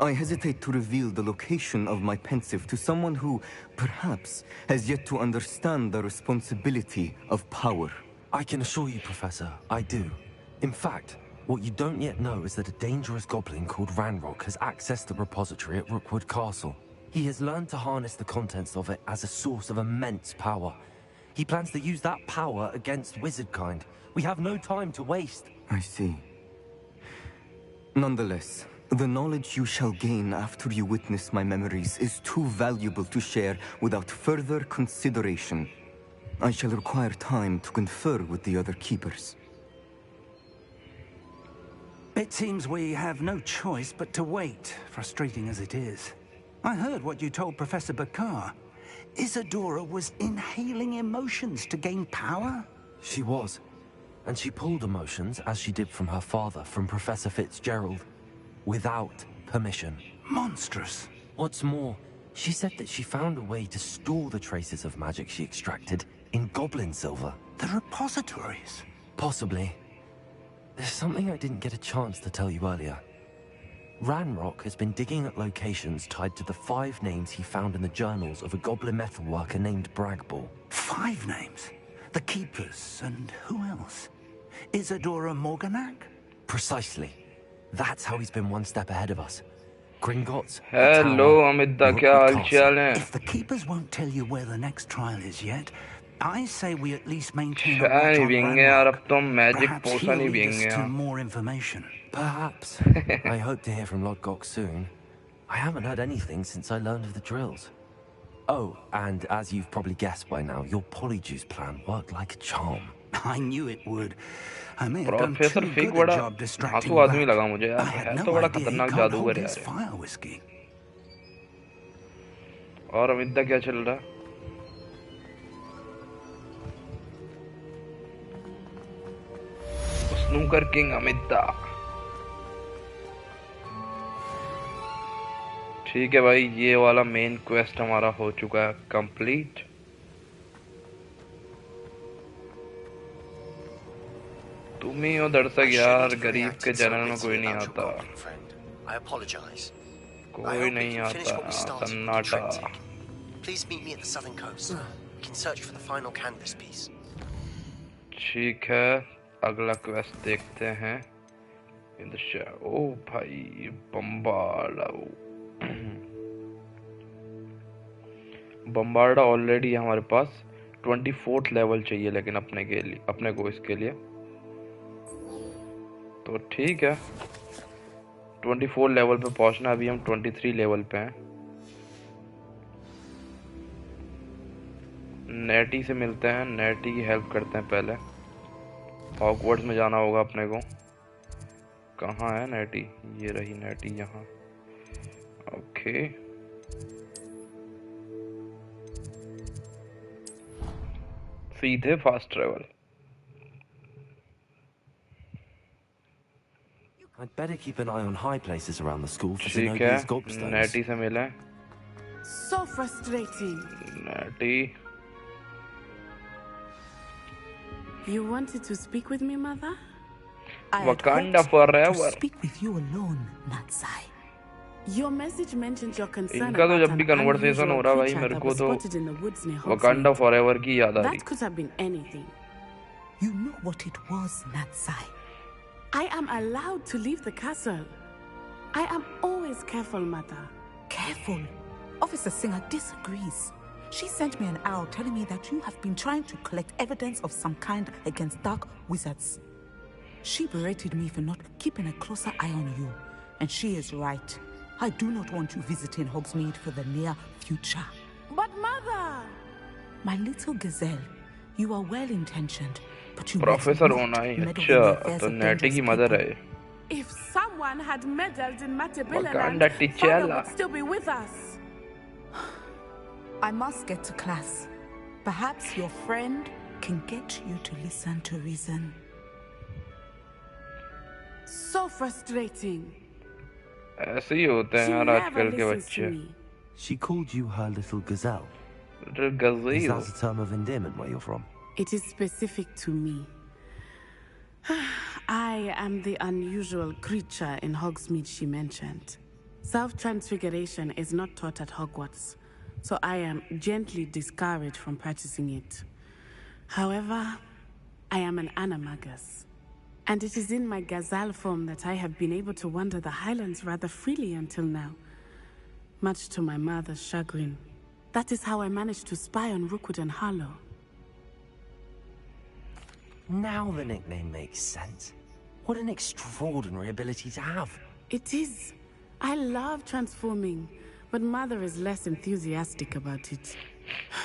[SPEAKER 21] I hesitate to reveal the location of my pensive to someone who, perhaps, has yet to understand the responsibility of power.
[SPEAKER 3] I can assure you, Professor, I do. In fact, what you don't yet know is that a dangerous goblin called Ranrock has accessed the repository at Rookwood Castle. He has learned to harness the contents of it as a source of immense power. He plans to use that power against wizardkind. We have no time to waste.
[SPEAKER 21] I see. Nonetheless, the knowledge you shall gain after you witness my memories is too valuable to share without further consideration. I shall require time to confer with the other keepers.
[SPEAKER 10] It seems we have no choice but to wait, frustrating as it is. I heard what you told Professor Bakar. Isadora was inhaling emotions to gain power?
[SPEAKER 3] She was. And she pulled emotions, as she did from her father, from Professor Fitzgerald, without permission.
[SPEAKER 10] Monstrous.
[SPEAKER 3] What's more, she said that she found a way to store the traces of magic she extracted in goblin silver.
[SPEAKER 10] The repositories?
[SPEAKER 3] Possibly. There's something I didn't get a chance to tell you earlier. Ranrock has been digging at locations tied to the 5 names he found in the journals of a goblin metalworker named Bragball.
[SPEAKER 10] 5 names? The Keepers, and who else? Isadora Morganac?
[SPEAKER 3] Precisely. That's how he's been one step ahead of us. Gringotts.
[SPEAKER 1] Hello, Amida, क्या हालचाल है?
[SPEAKER 10] If the Keepers won't tell you where the next trial is yet, I say we at least maintain a
[SPEAKER 1] शायद
[SPEAKER 10] watch on
[SPEAKER 1] पियेंगे यार, अब तो magic
[SPEAKER 10] Perhaps
[SPEAKER 1] पोशन
[SPEAKER 10] he'll
[SPEAKER 1] ही
[SPEAKER 10] lead us
[SPEAKER 1] पियेंगे
[SPEAKER 10] to
[SPEAKER 1] यार।
[SPEAKER 10] more information.
[SPEAKER 3] Perhaps. I hope to hear from Lodgok soon. I haven't heard anything since I learned of the drills. Oh, and as you've probably guessed by now, your polyjuice plan worked like a charm.
[SPEAKER 10] I knew it would. I may have done
[SPEAKER 1] professor
[SPEAKER 10] too
[SPEAKER 1] fig
[SPEAKER 10] good a
[SPEAKER 1] बड़ा
[SPEAKER 10] job distracting
[SPEAKER 1] धांसू आदमी
[SPEAKER 10] Bat.
[SPEAKER 1] लगा मुझे यार।
[SPEAKER 10] I had
[SPEAKER 1] है
[SPEAKER 10] no
[SPEAKER 1] तो बड़ा
[SPEAKER 10] idea he
[SPEAKER 1] खतरनाक
[SPEAKER 10] can't hold
[SPEAKER 1] जादूगर
[SPEAKER 10] his
[SPEAKER 1] यार।
[SPEAKER 10] fire whiskey.
[SPEAKER 1] और अमिदा क्या चल रहा है? स्नूकर किंग अमिदा। ठीक है भाई, ये वाला मेन क्वेस्ट हमारा हो चुका है कंप्लीट। तुम ही हो दर्शक यार, गरीब के चैनल में कोई नहीं आता।
[SPEAKER 22] I apologize.
[SPEAKER 1] कोई नहीं आता, सन्नाटा।
[SPEAKER 22] Please meet me at the southern coast. We can search for the final canvas piece.
[SPEAKER 1] ठीक है, अगला क्वेस्ट देखते हैं। इन द शैडो। ओ भाई, बम्बार्डा। बम्बार्डा ऑलरेडी है हमारे पास। 24th लेवल चाहिए लेकिन अपने के लिए, अपने को इसके लिए तो ठीक है। 24 लेवल पे पहुंचना, अभी हम 23 लेवल पे हैं। नेटी से मिलते हैं, नेटी की हेल्प करते हैं पहले। हॉगवर्ट्स में जाना होगा अपने को। कहाँ है नेटी? ये रही नेटी यहाँ। ओके, सीधे fast travel.
[SPEAKER 3] I'd better keep an eye on high places around the school for
[SPEAKER 1] ठीक
[SPEAKER 3] Zenobia's
[SPEAKER 1] है,
[SPEAKER 3] gobstones.
[SPEAKER 1] नेटी से मिले।
[SPEAKER 23] So frustrating.
[SPEAKER 1] Neti,
[SPEAKER 23] You wanted to speak with me, Mother?
[SPEAKER 1] Wakanda forever.
[SPEAKER 23] To speak with you alone, Natsai. Your message mentioned your concern
[SPEAKER 1] इनका तो
[SPEAKER 23] about
[SPEAKER 1] जब भी
[SPEAKER 23] an
[SPEAKER 1] conversation हो
[SPEAKER 23] unusual
[SPEAKER 1] रहा भाई,
[SPEAKER 23] creature
[SPEAKER 1] मेरे
[SPEAKER 23] that
[SPEAKER 1] को
[SPEAKER 23] was
[SPEAKER 1] तो
[SPEAKER 23] spotted in the woods near
[SPEAKER 1] Wakanda
[SPEAKER 23] Hogsmeade.
[SPEAKER 1] Forever की याद आ रही।
[SPEAKER 23] That could have been anything. You know what it was, Natsai. I am allowed to leave the castle. I am always careful, Mother.
[SPEAKER 24] Careful. Officer Singer disagrees. She sent me an owl telling me that you have been trying to collect evidence of some kind against dark wizards. She berated me for not keeping a closer eye on you. And she is right. I do not want you visiting Hogsmeade for the near future.
[SPEAKER 23] But Mother!
[SPEAKER 24] My little gazelle, you are well-intentioned, but you
[SPEAKER 1] professor
[SPEAKER 24] must
[SPEAKER 1] होना
[SPEAKER 24] not
[SPEAKER 1] he
[SPEAKER 24] meddle in
[SPEAKER 1] अच्छा
[SPEAKER 24] the affairs
[SPEAKER 1] तो
[SPEAKER 24] of
[SPEAKER 1] Neti
[SPEAKER 24] dangerous
[SPEAKER 1] की mother
[SPEAKER 24] people.
[SPEAKER 1] है
[SPEAKER 23] If someone had meddled in
[SPEAKER 1] Wakanda
[SPEAKER 23] Matabeleland, Father
[SPEAKER 1] T'Challa.
[SPEAKER 23] would still be with us.
[SPEAKER 24] I must get to class. Perhaps your friend can get you to listen to reason.
[SPEAKER 23] So frustrating.
[SPEAKER 1] ऐसे ही होते हैं
[SPEAKER 23] She
[SPEAKER 1] यार
[SPEAKER 23] never
[SPEAKER 1] आजकल के
[SPEAKER 23] listens to
[SPEAKER 1] बच्चे
[SPEAKER 23] me.
[SPEAKER 3] She called you her little gazelle.
[SPEAKER 1] Little
[SPEAKER 3] Is
[SPEAKER 1] gazelle.
[SPEAKER 3] that a term of endearment where you're from?
[SPEAKER 23] It is specific to me. I am the unusual creature in Hogsmeade she mentioned. Self-transfiguration is not taught at Hogwarts, so I am gently discouraged from practicing it. However, I am an animagus, and it is in my gazelle form that I have been able to wander the Highlands rather freely until now, much to my mother's chagrin. That is how I managed to spy on Rookwood and Harlow.
[SPEAKER 3] Now the nickname makes sense. What an extraordinary ability to have.
[SPEAKER 23] It is. I love transforming, but Mother is less enthusiastic about it.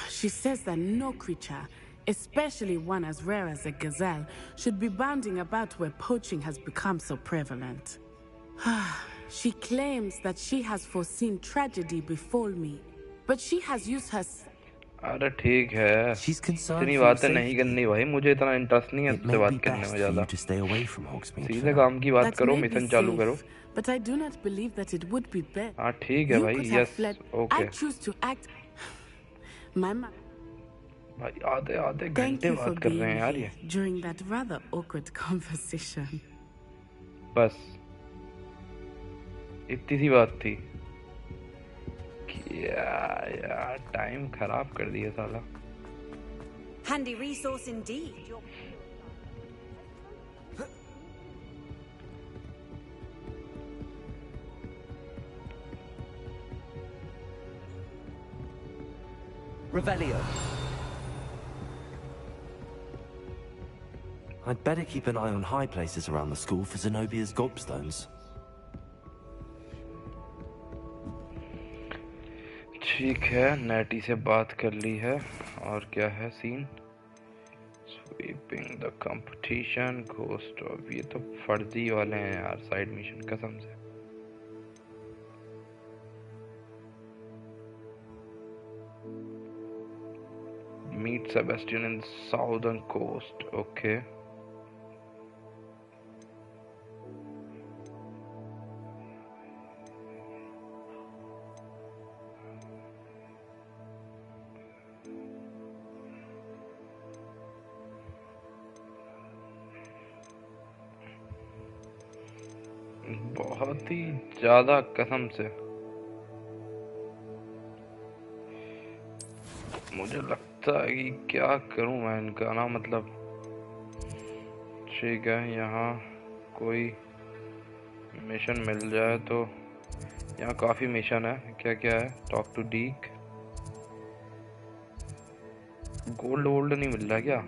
[SPEAKER 23] She says that no creature, especially one as rare as a gazelle, should be bounding about where poaching has become so prevalent. She claims that she has foreseen tragedy befall me, but she has used her...
[SPEAKER 1] अरे ठीक है इतनी बातें नहीं करनी भाई मुझे इतना इंटरेस्ट नहीं है तुझसे बात करने में ज़्यादा सीधे काम की बात करो मिशन चालू करो
[SPEAKER 23] But I do not believe that it would be better.
[SPEAKER 1] हाँ ठीक है भाई yes okay
[SPEAKER 23] I choose to act. Mama.
[SPEAKER 1] भाई आधे आधे घंटे बात कर रहे हैं यार ये
[SPEAKER 23] During that rather awkward conversation.
[SPEAKER 1] बस इतनी सी बात थी क्या यार टाइम खराब कर दिया साला
[SPEAKER 7] Handy resource indeed.
[SPEAKER 18] Revelio.
[SPEAKER 3] I'd better keep an eye on high places around the school for Zenobia's gobstones.
[SPEAKER 1] ठीक है नेटी से बात कर ली है और क्या है scene sweeping the competition ghost of ये तो फर्जी वाले हैं यार साइड मिशन कसम से meet Sebastian in southern coast okay बहुत ही ज्यादा कसम से मुझे लगता है कि क्या करूं मैं इनका ना मतलब ठीक है यहाँ कोई मिशन मिल जाए तो यहाँ काफी मिशन है क्या क्या है टॉक टू डीक गोल्ड वोल्ड नहीं मिल रहा क्या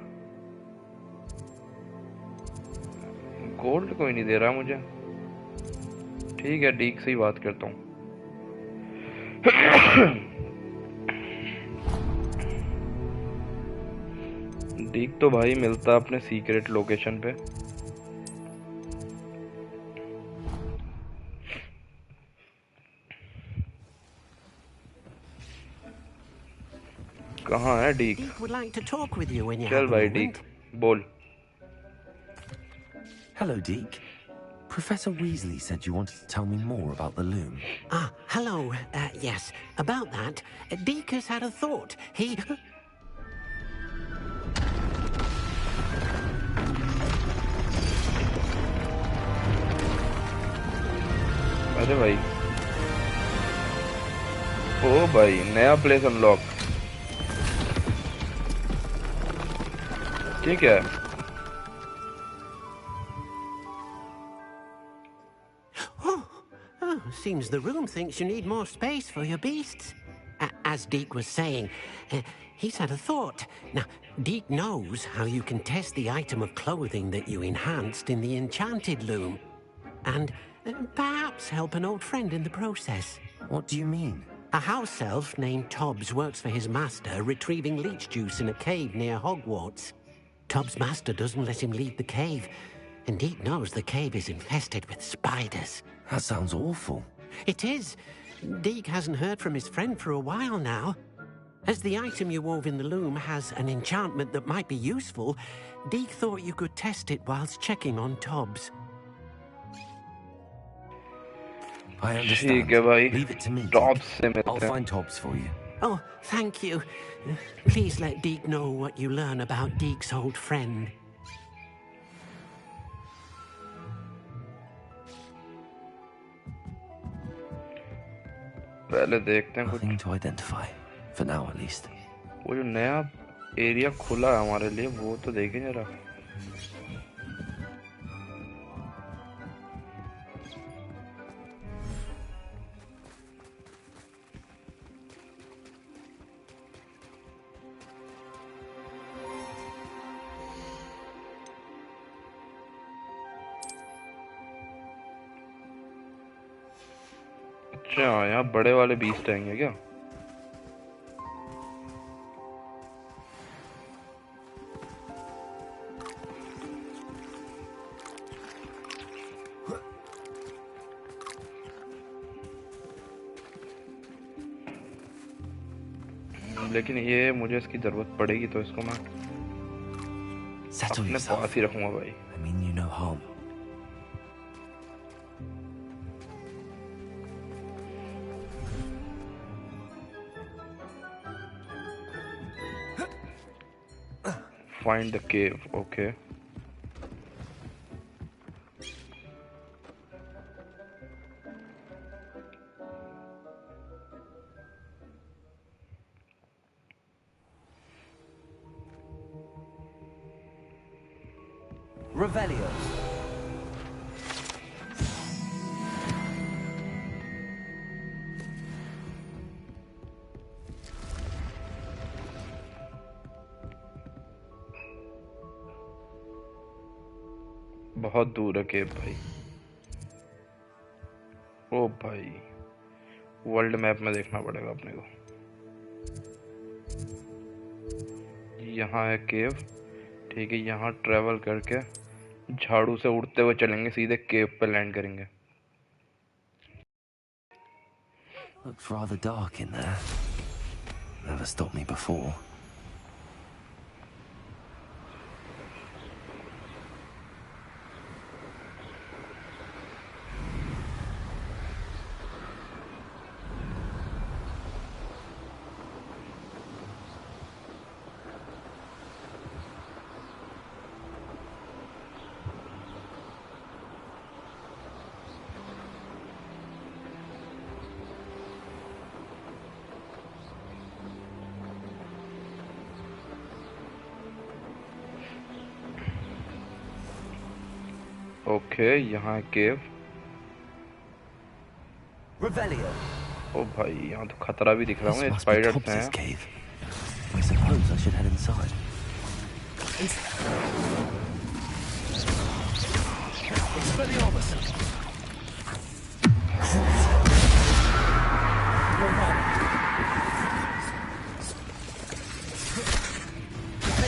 [SPEAKER 1] गोल्ड कोई नहीं दे रहा मुझे ठीक है डीक से ही बात करता हूँ डीक तो भाई मिलता अपने सीक्रेट लोकेशन पे कहाँ है डीक चल भाई डीक बोल
[SPEAKER 3] Hello, Deke. Professor Weasley said you wanted to tell me more about the loom.
[SPEAKER 2] Ah, hello. Yes, about that. Deke has had a thought. He...
[SPEAKER 1] अरे भाई ओ भाई नया प्लेस अनलॉक ठीक है
[SPEAKER 2] Seems the room thinks you need more space for your beasts. As Deke was saying, He's had a thought. Now, Deke knows how you can test the item of clothing that you enhanced in the enchanted loom. And perhaps help an old friend in the process.
[SPEAKER 3] What do you mean?
[SPEAKER 2] A house elf named Tobbs works for his master, retrieving leech juice in a cave near Hogwarts. Tobbs' master doesn't let him leave the cave, and Deke knows the cave is infested with spiders.
[SPEAKER 3] That sounds awful.
[SPEAKER 2] It is. Deke hasn't heard from his friend for a while now. As the item you wove in the loom has an enchantment that might be useful, Deke thought you could test it whilst checking on Tobbs.
[SPEAKER 3] I understand.
[SPEAKER 1] ठीक है भाई,
[SPEAKER 3] Leave it to me.
[SPEAKER 1] Tobbs से मिलते
[SPEAKER 3] I'll
[SPEAKER 1] हैं।
[SPEAKER 3] find Tobbs for you.
[SPEAKER 2] Oh, thank you. Please let Deke know what you learn about Deke's old friend.
[SPEAKER 1] पहले देखते हैं
[SPEAKER 3] Nothing to identify, for now at least.
[SPEAKER 1] वो जो नया area खुला है हमारे लिए वो तो देखें जरा। अच्छा, यहाँ बड़े वाले बीस्ट आएंगे क्या? लेकिन ये मुझे इसकी जरूरत पड़ेगी तो इसको मैं अपने पास ही रखूंगा भाई।
[SPEAKER 3] I mean you no harm.
[SPEAKER 1] Find the cave, okay.
[SPEAKER 18] Revelio.
[SPEAKER 1] बहुत दूर है केव भाई। ओ भाई, वर्ल्ड मैप में देखना पड़ेगा अपने को। यहाँ है केव, ठीक है। यहाँ ट्रेवल करके झाड़ू से उड़ते हुए चलेंगे, सीधे केव पे लैंड करेंगे।
[SPEAKER 3] Looks rather dark in there. Never stopped me before.
[SPEAKER 1] Okay, यहाँ है केव।
[SPEAKER 18] Revelio.
[SPEAKER 1] ओ भाई, यहाँ तो खतरा भी दिख रहा है, स्पाइडर्स हैं।
[SPEAKER 3] I suppose I should head inside.
[SPEAKER 18] Expelliarmus.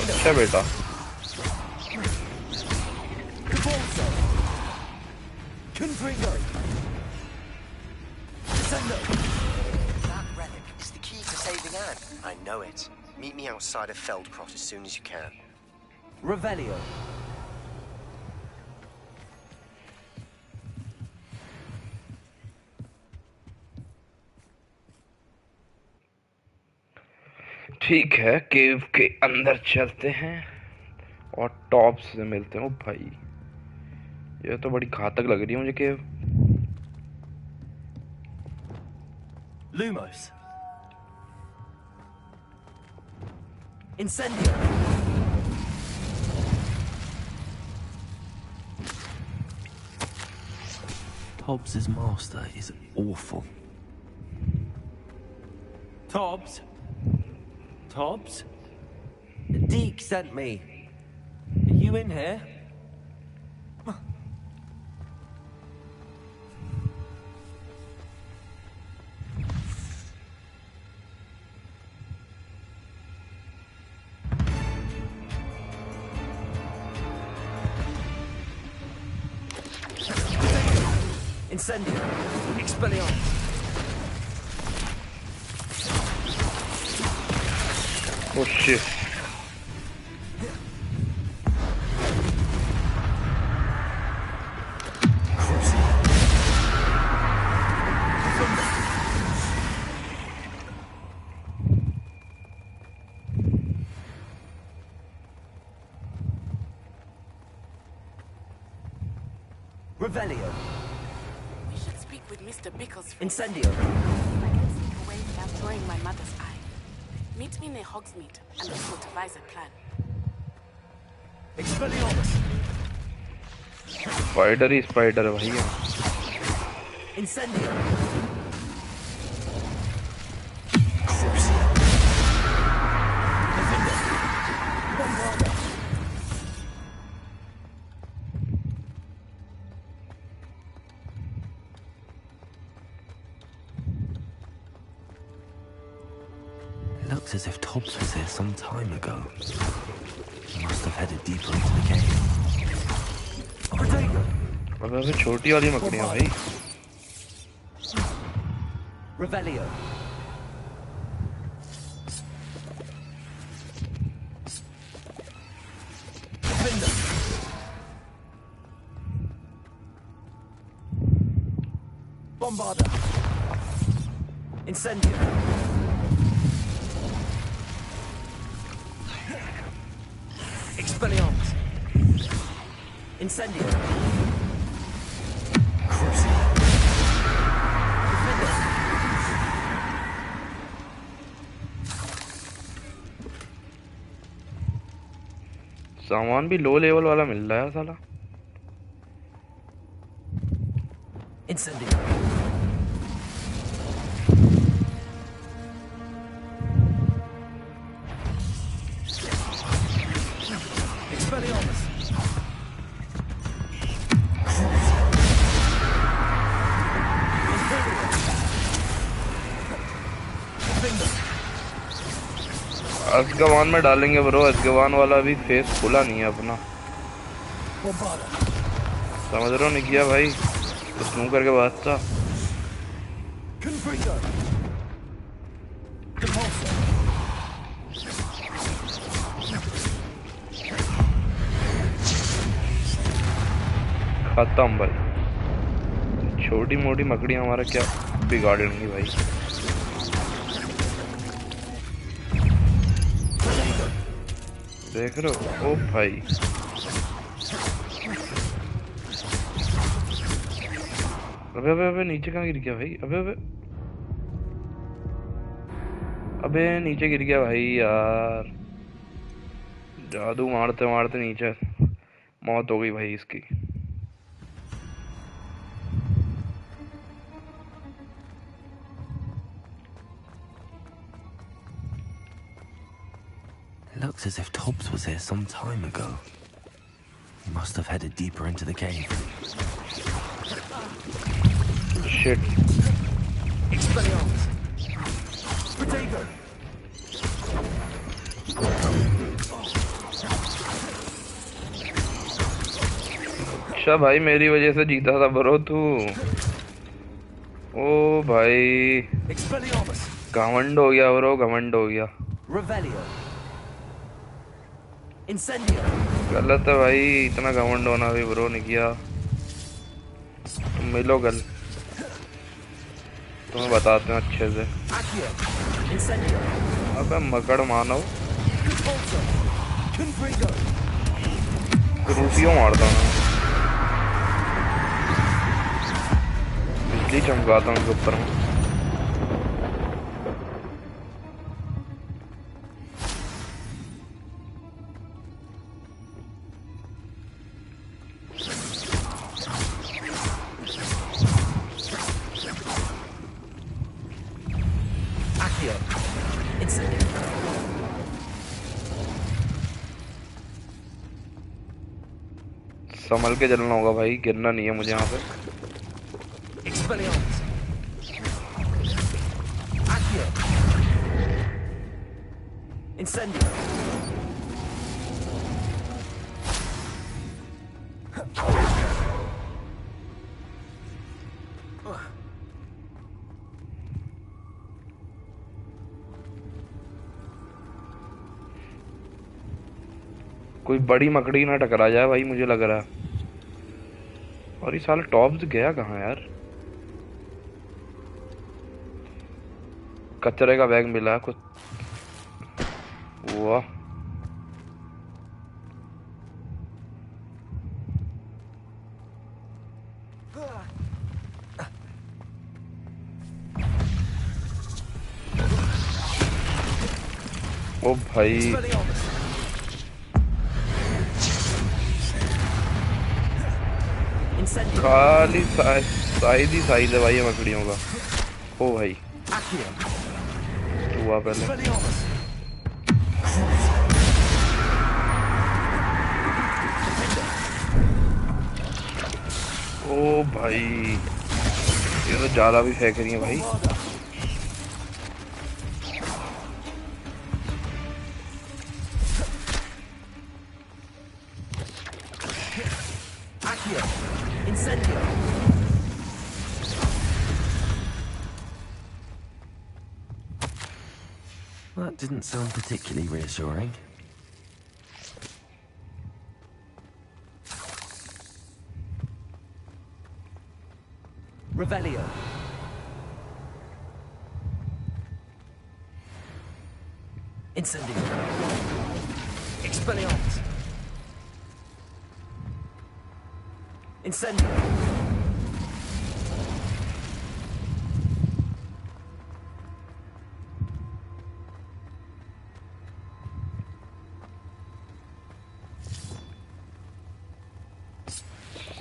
[SPEAKER 1] अच्छा बेटा।
[SPEAKER 18] Confringo. Descendo.
[SPEAKER 22] That relic is the key to saving Anne. I know it. Meet me outside of Feldcroft as soon as you can.
[SPEAKER 18] Revelio.
[SPEAKER 1] ठीक है, केव के अंदर चलते हैं और top से मिलते हैं। ओ भाई, ये तो बड़ी घातक लग रही है मुझे केव।
[SPEAKER 18] Lumos. Incendio.
[SPEAKER 3] Hobbs's master is awful.
[SPEAKER 18] Tobbs. Tobbs? Deke sent me. Are you in here? Incendio! Expelliarmus!
[SPEAKER 1] Oh shit.
[SPEAKER 18] Revelio!
[SPEAKER 23] We should speak with Mr. Bickles.
[SPEAKER 18] Incendio!
[SPEAKER 23] I can sneak away without drawing my mother's eye. Meet me near Hogsmeade, and we will devise a plan.
[SPEAKER 18] Expelliarmus!
[SPEAKER 1] Spider he spider है भैया.
[SPEAKER 18] Incendio!
[SPEAKER 3] Looks as if Tobbs was here some time ago. He must have headed deeper into the cave.
[SPEAKER 1] अबे छोटी वाली मकड़ियाँ भाई.
[SPEAKER 18] Revelio. Bombarda. Incendio. Expelliarmus. Incendio.
[SPEAKER 1] सामान भी low level वाला मिल रहा है साला.
[SPEAKER 18] Incendio. Expelliarmus.
[SPEAKER 1] अज़्गवान में डालेंगे ब्रो. अज़्गवान वाला भी फेस खुला नहीं है अपना. समझ रहे हो नहीं किया भाई. स्नू करके बात था. खत्म भाई. छोटी मोटी मकड़ियां हमारा क्या बिगाड़ेंगी भाई. देख रहे हो. ओ भाई अबे अबे अबे नीचे कहाँ गिर गया भाई. अबे अबे अबे नीचे गिर गया भाई यार. जादू मारते मारते नीचे मौत हो गई भाई इसकी.
[SPEAKER 3] Looks as if Tobbs was here some time ago. He must have headed deeper into the cave.
[SPEAKER 1] Shit.
[SPEAKER 18] Expelliarmus. Protego.
[SPEAKER 1] अच्छा भाई मेरी वजह से जीता था ब्रो तू. ओ भाई
[SPEAKER 18] Expelliarmus.
[SPEAKER 1] घमंड हो गया ब्रो. घमंड हो गया.
[SPEAKER 18] Revelio. Incendio.
[SPEAKER 1] गलत है भाई. इतना घमंड होना भी ब्रो नहीं किया. तुम मिलो कल. तुम्हें बताते हैं अच्छे से.
[SPEAKER 18] Accio. Incendio.
[SPEAKER 1] अबे मकड़ मानो.
[SPEAKER 18] Confringo.
[SPEAKER 1] रूपियों मारता हूँ. बिजली चमकाता हूँ उसके ऊपर.
[SPEAKER 18] Accio. Incendio.
[SPEAKER 1] संभल के चलना होगा भाई, गिरना नहीं है मुझे यहाँ पे। कोई बड़ी मकड़ी ना टकरा जाए भाई, मुझे लग रहा है। और ये साला टॉप्स गया कहाँ यार? कचरे का बैग मिला कुछ। वाह, ओ भाई खाली साइज ही साइज है भाई ये मकड़ियों का। ओ भाई हुआ पहले। ओ भाई ये तो ज्यादा भी फेंक रही है भाई।
[SPEAKER 3] That didn't sound particularly reassuring.
[SPEAKER 18] Revelio. Incendio. Expelliarmus. Incendio.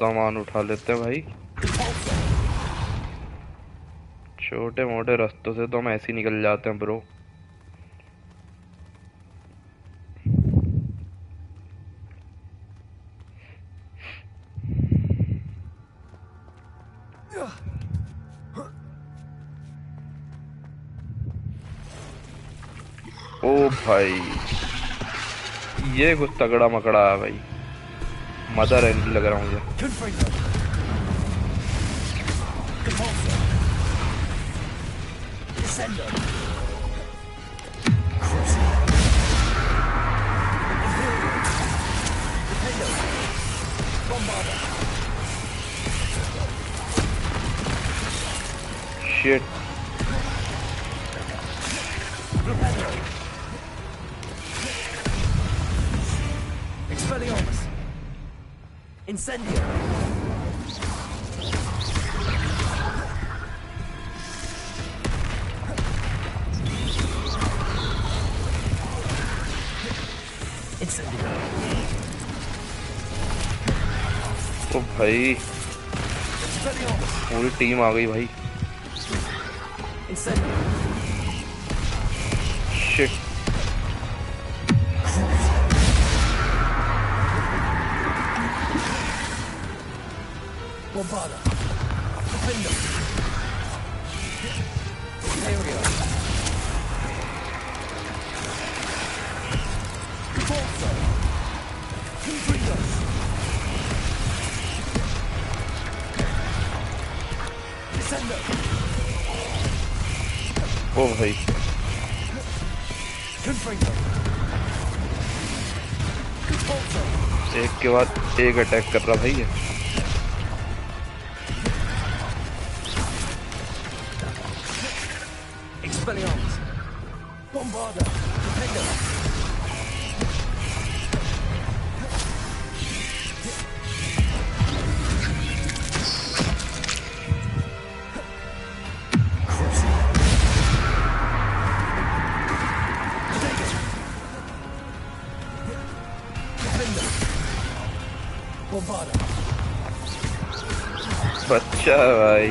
[SPEAKER 1] सामान उठा लेते हैं भाई। छोटे मोटे रास्तों से तो हम ऐसे ही निकल जाते हैं ब्रो। ओ भाई ये कुछ तगड़ा मकड़ा है भाई, मदर एंड लग रहा मुझे। Shit
[SPEAKER 18] Expelliarmus. Incendio. Incendio.
[SPEAKER 1] ओ भाई पूरी टीम आ गई भाई।
[SPEAKER 18] Incendio.
[SPEAKER 1] Shit
[SPEAKER 18] Bombarda. Defender. Aerial. Repulsor. Confringo. Descender.
[SPEAKER 1] ओ भाई
[SPEAKER 18] Confringo. Repulsor.
[SPEAKER 1] एक के बाद एक अटैक कर रहा भाई ये।
[SPEAKER 18] Expelliarmus. Bombarda. Defender. Defender. Bombarda.
[SPEAKER 1] बच्चा है भाई।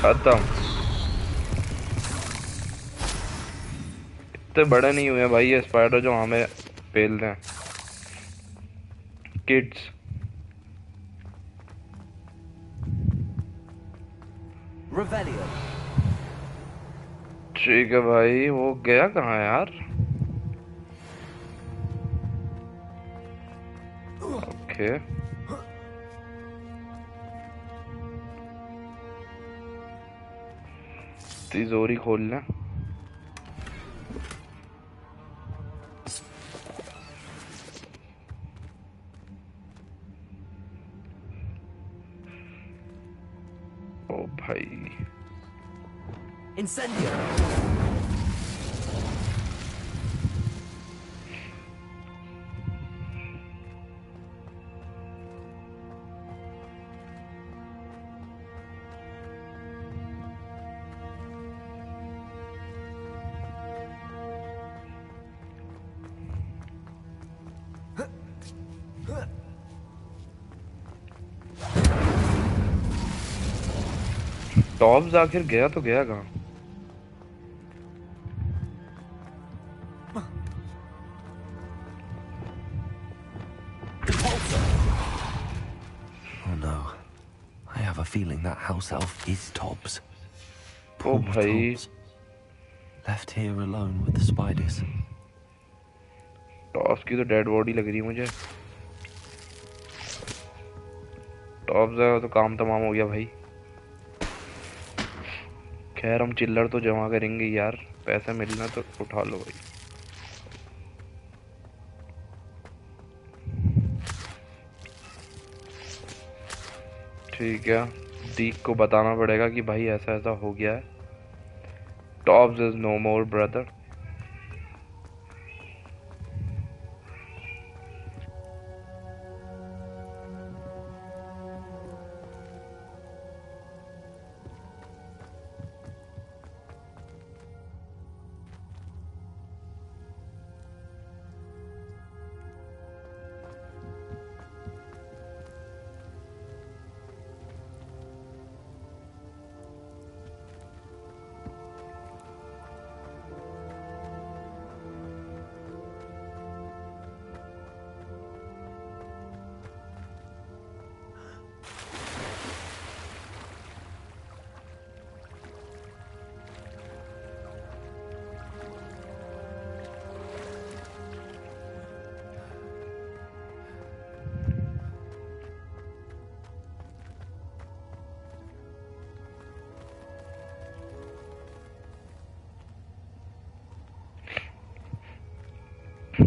[SPEAKER 1] खत्म। इतने बड़े नहीं हुए भाई ये स्पाइडर जो हमें पेलते हैं। किड्स। ठीक है भाई, वो गया कहाँ है यार? ओके तिजोरी खोल लें। ओ भाई
[SPEAKER 3] Incendio!
[SPEAKER 1] टॉप्स आखिर गया तो गया कहाँ?
[SPEAKER 3] Oh no. I have a feeling that house elf is Tobbs.
[SPEAKER 1] Oh bhai.
[SPEAKER 3] Tobbs. Left here alone with the spiders.
[SPEAKER 1] Tops की तो डेड बॉडी लग रही है मुझे। टॉप्स आया तो काम तमाम हो गया भाई। खैर हम चिल्लर तो जमा करेंगे यार, पैसे मिलना तो उठा लो भाई। ठीक है, डीक को बताना पड़ेगा कि भाई ऐसा ऐसा हो गया है। टॉब्स इज नो मोर ब्रदर।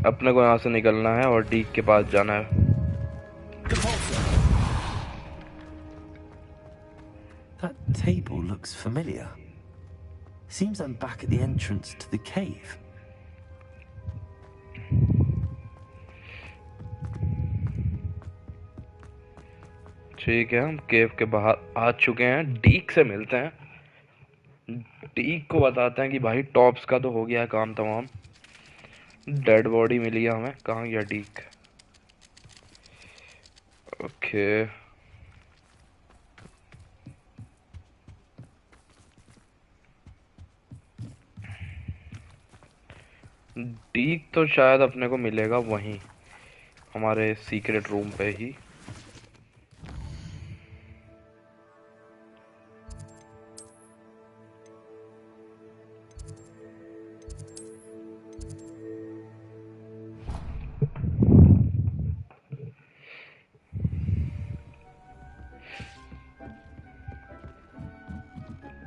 [SPEAKER 1] अपने को यहाँ से निकलना है और डीक के पास जाना है।
[SPEAKER 3] That table looks familiar. Seems I'm back at the entrance to the cave.
[SPEAKER 1] ठीक है, हम केव के बाहर आ चुके हैं। डीक से मिलते हैं। डीक को बताते हैं कि भाई टॉप्स का तो हो गया है काम तमाम। डेड बॉडी मिली है हमें। कहाँ गया डीक? ओके डीक तो शायद अपने को मिलेगा वहीं हमारे सीक्रेट रूम पे ही।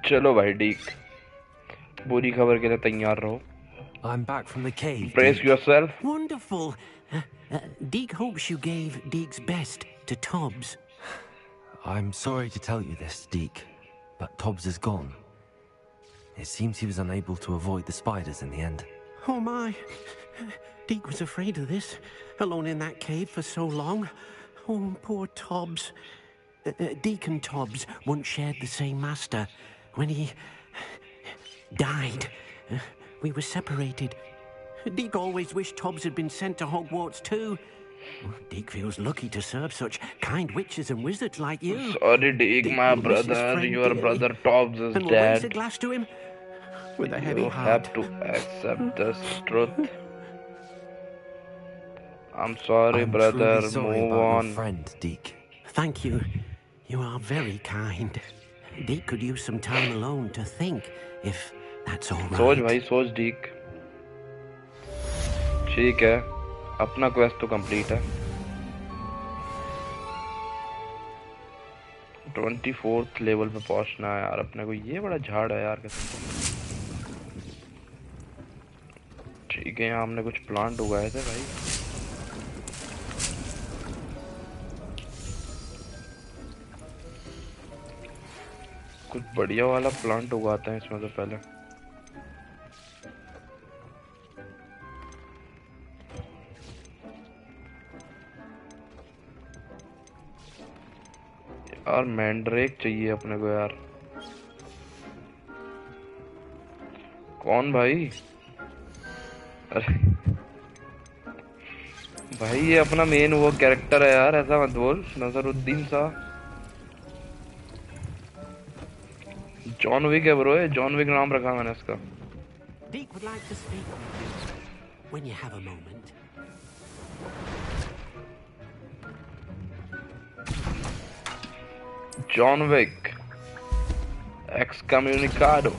[SPEAKER 1] चलो भाई डीक, बुरी खबर के लिए तैयार रहो।
[SPEAKER 3] I'm back from the cave.
[SPEAKER 1] Brace yourself.
[SPEAKER 2] Wonderful. Deke hopes you gave Deke's best to Tobbs.
[SPEAKER 3] I'm sorry to tell you this, Deke, but Tobbs is gone. It seems he was unable to avoid the spiders in the end.
[SPEAKER 2] Oh my. Deke was afraid of this, alone in that cave for so long. Oh, poor Tobbs. Deke and Tobbs once shared the same master. When he died, we were separated. Deke always wished Tobbs had been sent to Hogwarts too. Deke feels lucky to serve such kind witches and wizards like you.
[SPEAKER 1] Sorry, Deke, my brother. Your brother Tobbs is
[SPEAKER 2] and
[SPEAKER 1] dead.
[SPEAKER 2] We'll raise a glass to him. with a heavy
[SPEAKER 1] You
[SPEAKER 2] heart.
[SPEAKER 1] have to accept this truth. I'm sorry,
[SPEAKER 3] I'm
[SPEAKER 1] brother.
[SPEAKER 3] truly sorry
[SPEAKER 1] Move
[SPEAKER 3] about your
[SPEAKER 1] on.
[SPEAKER 3] friend, Deke.
[SPEAKER 2] Thank you. You are very kind. Deke could use some time alone to think, if that's all right.
[SPEAKER 1] सोच भाई सोच डीक. ठीक है, अपना quest तो complete है. 24th level पे पहुंचना है यार अपने को. ये बड़ा झाड़ है यार कसम. ठीक है, यहाँ हमने कुछ प्लांट उगाए थे भाई. कुछ बढ़िया वाला प्लांट उगाते हैं इसमें से पहले. यार मैंड्रेक चाहिए अपने को यार. कौन भाई? अरे भाई ये अपना मेन वो कैरेक्टर है यार, ऐसा मत बोल. नजरुद्दीन सा. जॉन विक है ब्रो, ये जॉन विक नाम रखा मैंने इसका.
[SPEAKER 2] Deke would like to speak with you when you have a moment.
[SPEAKER 1] John Wick excommunicado.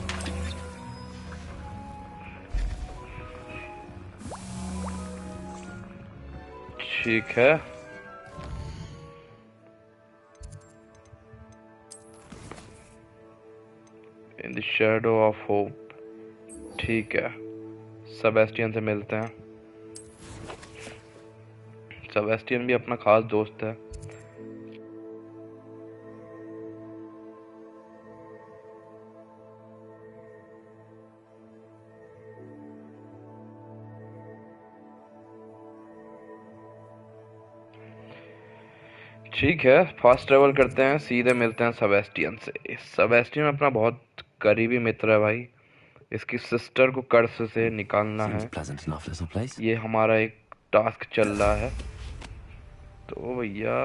[SPEAKER 1] ठीक है. In the shadow of hope. ठीक है, सेबेस्टियन से मिलते हैं. सेबेस्टियन भी अपना खास दोस्त है. ठीक है, फास्ट ट्रेवल करते हैं, सीधे मिलते हैं सेबेस्टियन से. सेबेस्टियन अपना बहुत करीबी मित्र है भाई. इसकी सिस्टर को कर्स से निकालना है. ये हमारा एक टास्क चल रहा है. तो भैया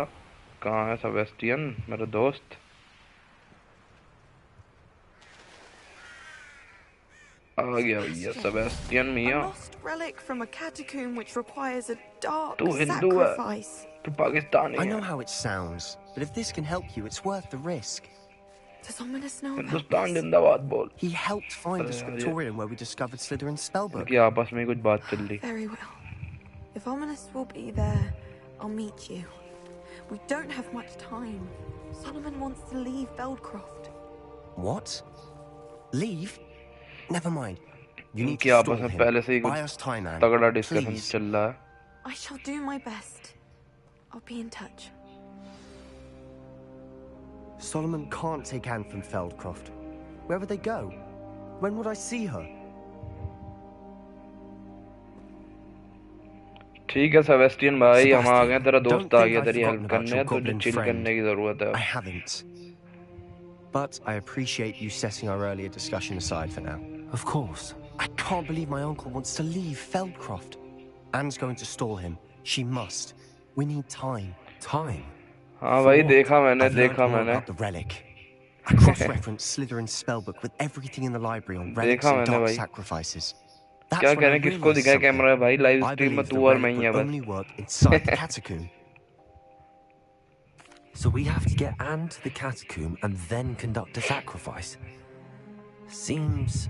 [SPEAKER 1] कहाँ है सेबेस्टियन मेरा दोस्त? आ गया भैया सेबेस्टियन मियाँ.
[SPEAKER 20] Relic from a catacomb which requires a dark
[SPEAKER 1] तू हिंदू है,
[SPEAKER 20] sacrifice.
[SPEAKER 1] तू पाकिस्तानी
[SPEAKER 22] I
[SPEAKER 1] है.
[SPEAKER 22] know how it sounds, but if this can help you, it's worth the risk.
[SPEAKER 20] Does Ominous know about
[SPEAKER 1] Hindustan जिंदाबाद बोल.
[SPEAKER 22] He helped find the scriptorium where we discovered Slytherin's spellbook.
[SPEAKER 1] कि आपस में कुछ बात चल रही.
[SPEAKER 20] Very well. If Ominous will be there, I'll meet you. We don't have much time. Solomon wants to leave Beldcroft.
[SPEAKER 22] What? Leave? Never mind. You need
[SPEAKER 1] कि
[SPEAKER 22] to
[SPEAKER 1] आपस
[SPEAKER 22] stall
[SPEAKER 1] में
[SPEAKER 22] him.
[SPEAKER 1] पहले से ही
[SPEAKER 22] Buy
[SPEAKER 1] कुछ
[SPEAKER 22] us time, Anne.
[SPEAKER 1] तगड़ा discussion
[SPEAKER 22] Please.
[SPEAKER 1] चल रहा है.
[SPEAKER 20] I shall do my best. I'll be in touch.
[SPEAKER 22] Solomon can't take Anne from Feldcroft. Where would they go? When would I see her?
[SPEAKER 1] ठीक है Sebastian भाई, हम आ गए. तेरा दोस्त
[SPEAKER 22] don't
[SPEAKER 1] आ
[SPEAKER 22] think
[SPEAKER 1] गया
[SPEAKER 22] I've
[SPEAKER 1] तेरी
[SPEAKER 22] forgotten
[SPEAKER 1] हेल्प
[SPEAKER 22] about
[SPEAKER 1] करने.
[SPEAKER 22] your
[SPEAKER 1] तुझे
[SPEAKER 22] goblin
[SPEAKER 1] चिल
[SPEAKER 22] friend.
[SPEAKER 1] करने की जरूरत है.
[SPEAKER 22] I haven't. But I appreciate you setting our earlier discussion aside for now.
[SPEAKER 3] Of course.
[SPEAKER 22] I can't believe my uncle wants to leave Feldcroft. Anne's going to stall him. She must. We need time.
[SPEAKER 3] Time?
[SPEAKER 1] हाँ भाई देखा मैंने,
[SPEAKER 22] I've learned
[SPEAKER 1] देखा
[SPEAKER 22] more
[SPEAKER 1] मैंने.
[SPEAKER 22] about the relic. I cross-referenced Slytherin's spellbook with everything in the library on relics
[SPEAKER 1] देखा
[SPEAKER 22] and
[SPEAKER 1] मैंने
[SPEAKER 22] dark
[SPEAKER 1] भाई.
[SPEAKER 22] sacrifices.
[SPEAKER 1] क्या
[SPEAKER 22] That's when
[SPEAKER 1] कहने
[SPEAKER 22] I
[SPEAKER 1] किसको
[SPEAKER 22] realized
[SPEAKER 1] दिखाए
[SPEAKER 22] something.
[SPEAKER 1] कैमरा भाई? लाइव
[SPEAKER 22] I
[SPEAKER 1] स्ट्रीम में
[SPEAKER 22] believe the
[SPEAKER 1] तू और मैं
[SPEAKER 22] relic
[SPEAKER 1] ही है
[SPEAKER 22] will
[SPEAKER 1] बस.
[SPEAKER 22] only work inside the catacomb.
[SPEAKER 3] So we have to get Anne to the catacomb and then conduct a sacrifice. Seems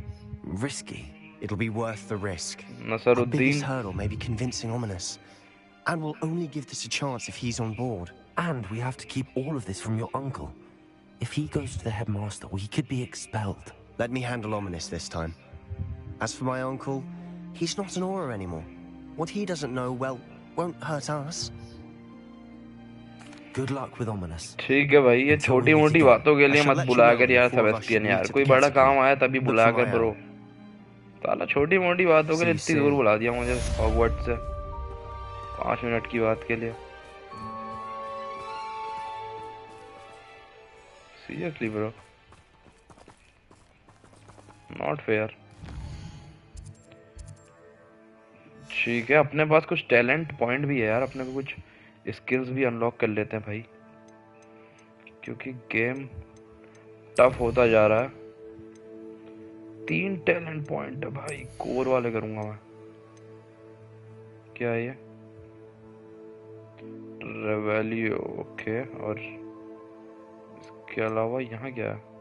[SPEAKER 3] risky.
[SPEAKER 22] It'll be worth the risk. Our
[SPEAKER 1] Nasaruddin.
[SPEAKER 22] biggest hurdle may be convincing Ominous. And we'll only give this a chance if he's on board.
[SPEAKER 3] And we have to keep all of this from your uncle. If he goes to the headmaster, we could be expelled.
[SPEAKER 22] Let me handle Ominous this time. As for my uncle, he's not an Auror anymore. What he doesn't know, well, won't hurt us.
[SPEAKER 3] Good luck with Ominous.
[SPEAKER 1] ठीक है भाई, ये छोटी मोटी बातों के लिए मत बुला कर यार सेबेस्टियन यार. कोई बड़ा काम आया तभी बुला कर ब्रो. साला छोटी मोटी बातों के लिए इतनी दूर बुला दिया मुझे हॉगवर्ट्स से 5 मिनट की बात के लिए. Seriously bro, not fair. ठीक है, अपने पास कुछ टैलेंट पॉइंट भी है यार. अपने को कुछ स्किल्स भी अनलॉक कर लेते हैं भाई, क्योंकि गेम टफ होता जा रहा है. 3 टैलेंट पॉइंट है भाई, कोर वाले करूंगा मैं। क्या है ये? रेवेलियो, ओके। और इसके अलावा यहाँ क्या है?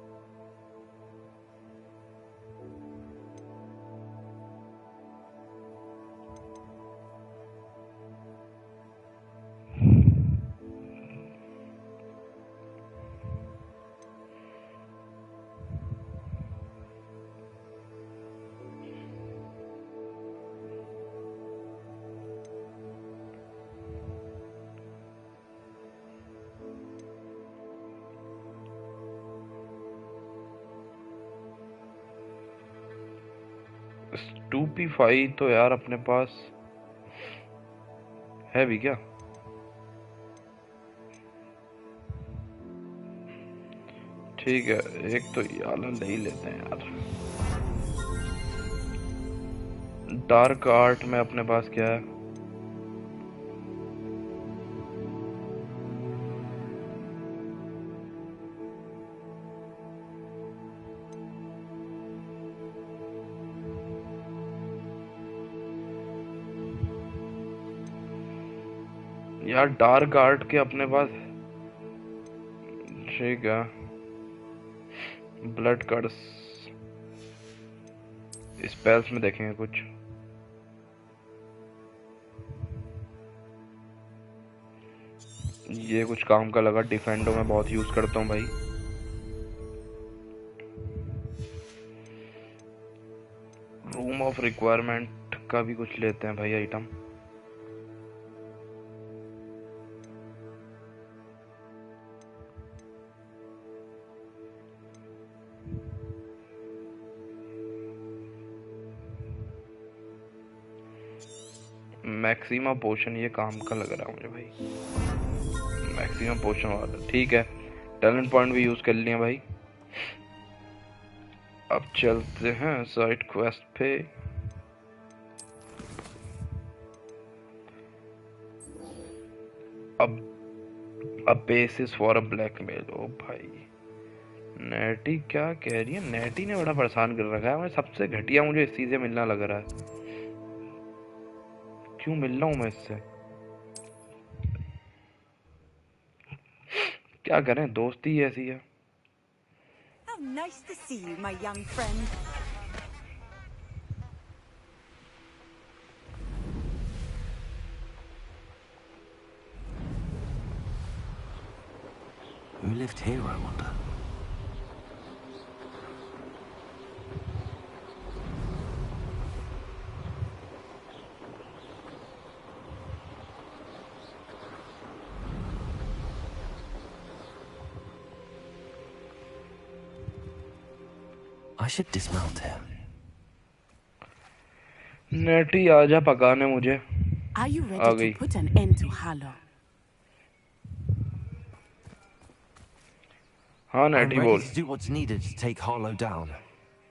[SPEAKER 1] Stupefy तो यार अपने पास है भी क्या? ठीक है, एक तो ये वाला ले ही लेते हैं यार। डार्क आर्ट में अपने पास क्या है? यार डार्क आर्ट के अपने पास, ठीक है। ब्लड कर्स स्पेल्स में देखेंगे कुछ। ये कुछ काम का लगा, डिफेंडो में बहुत यूज करता हूँ भाई। रूम ऑफ रिक्वायरमेंट का भी कुछ लेते हैं भाई आइटम। मैक्सिमम पोशन, ये काम का लग रहा है मुझे भाई। मैक्सिमम पोशन वाला ठीक है। टैलेंट पॉइंट भी यूज कर लिए भाई। अब चलते हैं साइड क्वेस्ट पे। अब बेसिस फॉर अ ब्लैकमेल। ओ भाई, नेटी क्या कह रही है? नेटी ने बड़ा परेशान कर रखा है मुझे। सबसे घटिया मुझे इस चीजें मिलना लग रहा है। क्यों मिल रहा हूँ मैं इससे? क्या करें, दोस्ती ही ऐसी है।
[SPEAKER 7] How nice to see you, my young friend.
[SPEAKER 3] Who lived here, I wonder? I should dismount here.
[SPEAKER 1] नेटी आजा पकाने मुझे।
[SPEAKER 23] Are you
[SPEAKER 1] आ
[SPEAKER 23] ready
[SPEAKER 1] गई।
[SPEAKER 23] to put an end to Harlow?
[SPEAKER 1] हाँ
[SPEAKER 3] I'm
[SPEAKER 1] नेटी
[SPEAKER 3] ready
[SPEAKER 1] बोल।
[SPEAKER 3] to do what's needed to take Harlow down.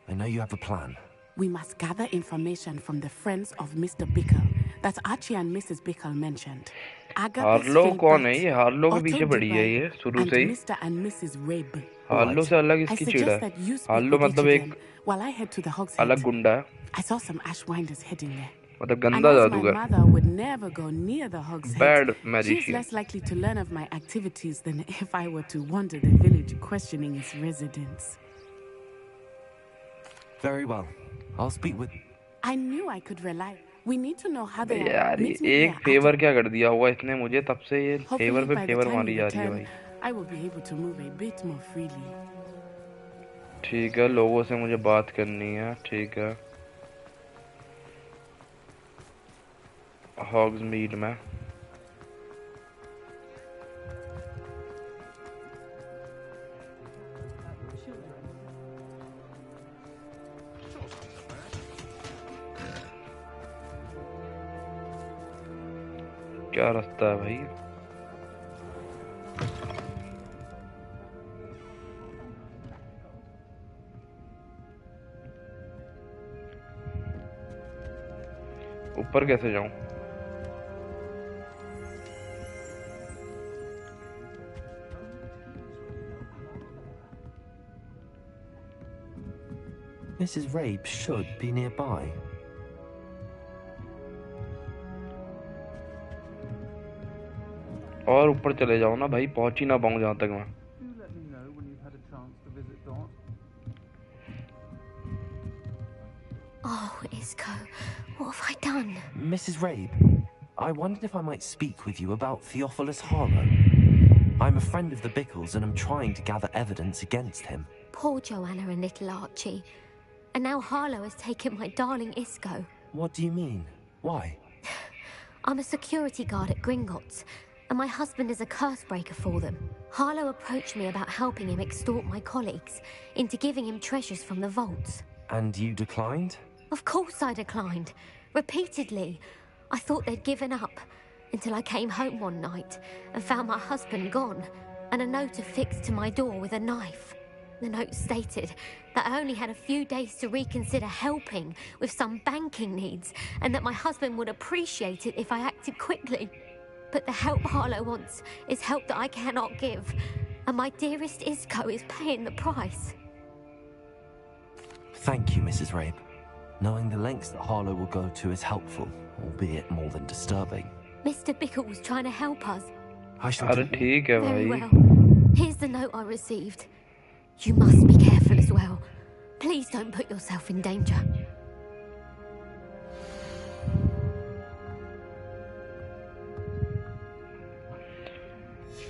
[SPEAKER 3] I know you have a plan.
[SPEAKER 23] We must gather information from the friends of Mr. Bickle that Archie and Mrs. Bickle mentioned. Agathis
[SPEAKER 1] Harlow कौन है?
[SPEAKER 23] Philbert,
[SPEAKER 1] ये Harlow के
[SPEAKER 23] Otto
[SPEAKER 1] पीछे पड़ी है
[SPEAKER 23] Dibble,
[SPEAKER 1] ये शुरू
[SPEAKER 23] and
[SPEAKER 1] से ही।
[SPEAKER 23] Mr. and Mrs. Rabe.
[SPEAKER 1] Harlow से अलग
[SPEAKER 23] I
[SPEAKER 1] इसकी चिड़ है।
[SPEAKER 23] suggest that you speak
[SPEAKER 1] Harlow
[SPEAKER 23] with each
[SPEAKER 1] मतलब
[SPEAKER 23] of
[SPEAKER 1] एक
[SPEAKER 23] them while I head to the
[SPEAKER 1] अलग
[SPEAKER 23] Hogshead.
[SPEAKER 1] गुंडा है,
[SPEAKER 23] I saw some Ashwinders heading there.
[SPEAKER 1] मतलब
[SPEAKER 23] And
[SPEAKER 1] गंदा
[SPEAKER 23] as my
[SPEAKER 1] जादूगर।
[SPEAKER 23] mother would never go near the Hogshead,
[SPEAKER 1] Bad
[SPEAKER 23] she is
[SPEAKER 1] magician.
[SPEAKER 23] less likely to learn of my activities than if I were to wander the village questioning its residents.
[SPEAKER 3] Very well. I'll speak with...
[SPEAKER 23] I knew I could rely. We need to know how they are.
[SPEAKER 1] यार ये
[SPEAKER 23] Meet me
[SPEAKER 1] एक
[SPEAKER 23] here
[SPEAKER 1] favour
[SPEAKER 23] at...
[SPEAKER 1] क्या कर दिया हुआ इसने मुझे, तब से ये फेवर
[SPEAKER 23] Hopefully
[SPEAKER 1] पे
[SPEAKER 23] by the
[SPEAKER 1] फेवर
[SPEAKER 23] time
[SPEAKER 1] मारी
[SPEAKER 23] we
[SPEAKER 1] जा रही है
[SPEAKER 23] return,
[SPEAKER 1] भाई।
[SPEAKER 23] I will be able to move a bit more freely.
[SPEAKER 1] ठीक है, लोगों से मुझे बात करनी है। ठीक है, हॉग्समीड में। क्या रास्ता है भाई? ऊपर कैसे जाऊं?
[SPEAKER 3] Mrs. Rabe should be nearby.
[SPEAKER 1] और ऊपर चले जाओ ना भाई, पहुंच ही ना पाऊं जहां तक मैं।
[SPEAKER 15] Oh, Isco, what have I done?
[SPEAKER 3] Mrs. Rabe, I wondered if I might speak with you about Theophilus Harlow. I'm a friend of the Bickles and I'm trying to gather evidence against him.
[SPEAKER 15] Poor Joanna and little Archie. And now Harlow has taken my darling Isco.
[SPEAKER 3] What do you mean? Why?
[SPEAKER 15] I'm a security guard at Gringotts, and my husband is a curse breaker for them. Harlow approached me about helping him extort my colleagues into giving him treasures from the vaults.
[SPEAKER 3] And you declined?
[SPEAKER 15] Of course I declined. Repeatedly. I thought they'd given up, until I came home one night and found my husband gone, and a note affixed to my door with a knife. The note stated that I only had a few days to reconsider helping with some banking needs, and that my husband would appreciate it if I acted quickly. But the help Harlow wants is help that I cannot give, and my dearest Isco is paying the price.
[SPEAKER 3] Thank you, Mrs. Rabe. Knowing the lengths that Harlow will go to is helpful, albeit more than disturbing.
[SPEAKER 15] Mr. Bickle was trying to help us.
[SPEAKER 3] I shall do
[SPEAKER 15] Very well. Here's the note I received. You must be careful as well. Please don't put yourself in danger.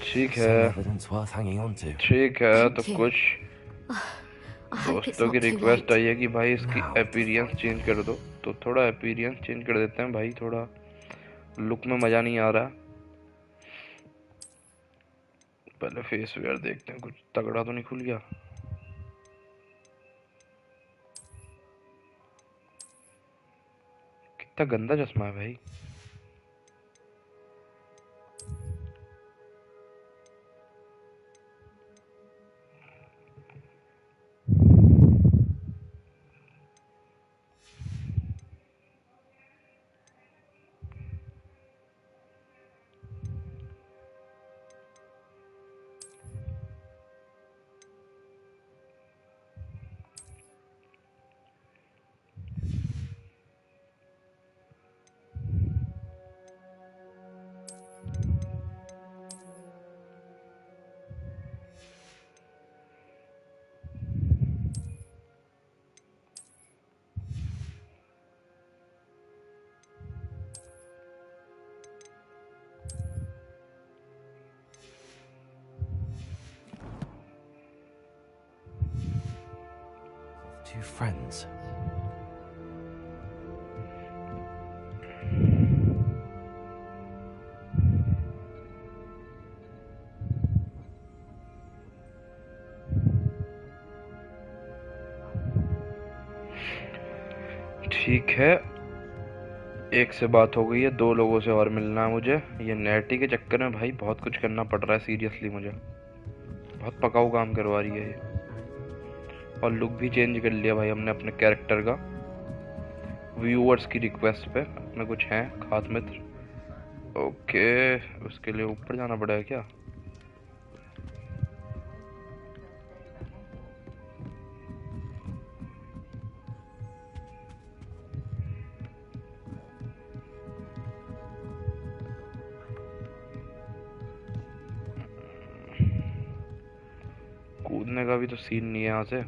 [SPEAKER 1] ठीक
[SPEAKER 3] Some
[SPEAKER 1] है,
[SPEAKER 3] evidence worth hanging on to.
[SPEAKER 1] ठीक है, तो
[SPEAKER 15] Thank you.
[SPEAKER 1] कुछ
[SPEAKER 15] hope it's
[SPEAKER 1] दोस्तों
[SPEAKER 15] not
[SPEAKER 1] की
[SPEAKER 15] too
[SPEAKER 1] request
[SPEAKER 15] late.
[SPEAKER 1] आई है कि भाई इसकी अपीयरेंस चेंज कर दो, तो थोड़ा अपीयरेंस चेंज कर देते हैं भाई, थोड़ा लुक में मजा नहीं आ रहा। पहले फेस वेयर देखते हैं, कुछ तगड़ा तो नहीं खुल गया। कितना गंदा चश्मा है भाई।
[SPEAKER 3] Two friends.
[SPEAKER 1] ठीक है, एक से बात हो गई है, दो लोगों से और मिलना है मुझे। ये नेटी के चक्कर में भाई बहुत कुछ करना पड़ रहा है, सीरियसली मुझे बहुत पकाऊ काम करवा रही है ये। और लुक भी चेंज कर लिया भाई हमने अपने कैरेक्टर का, व्यूअर्स की रिक्वेस्ट पे। अपने कुछ हैं खास मित्र। ओके, उसके लिए ऊपर जाना पड़ेगा क्या? कूदने का भी तो सीन नहीं है यहाँ से।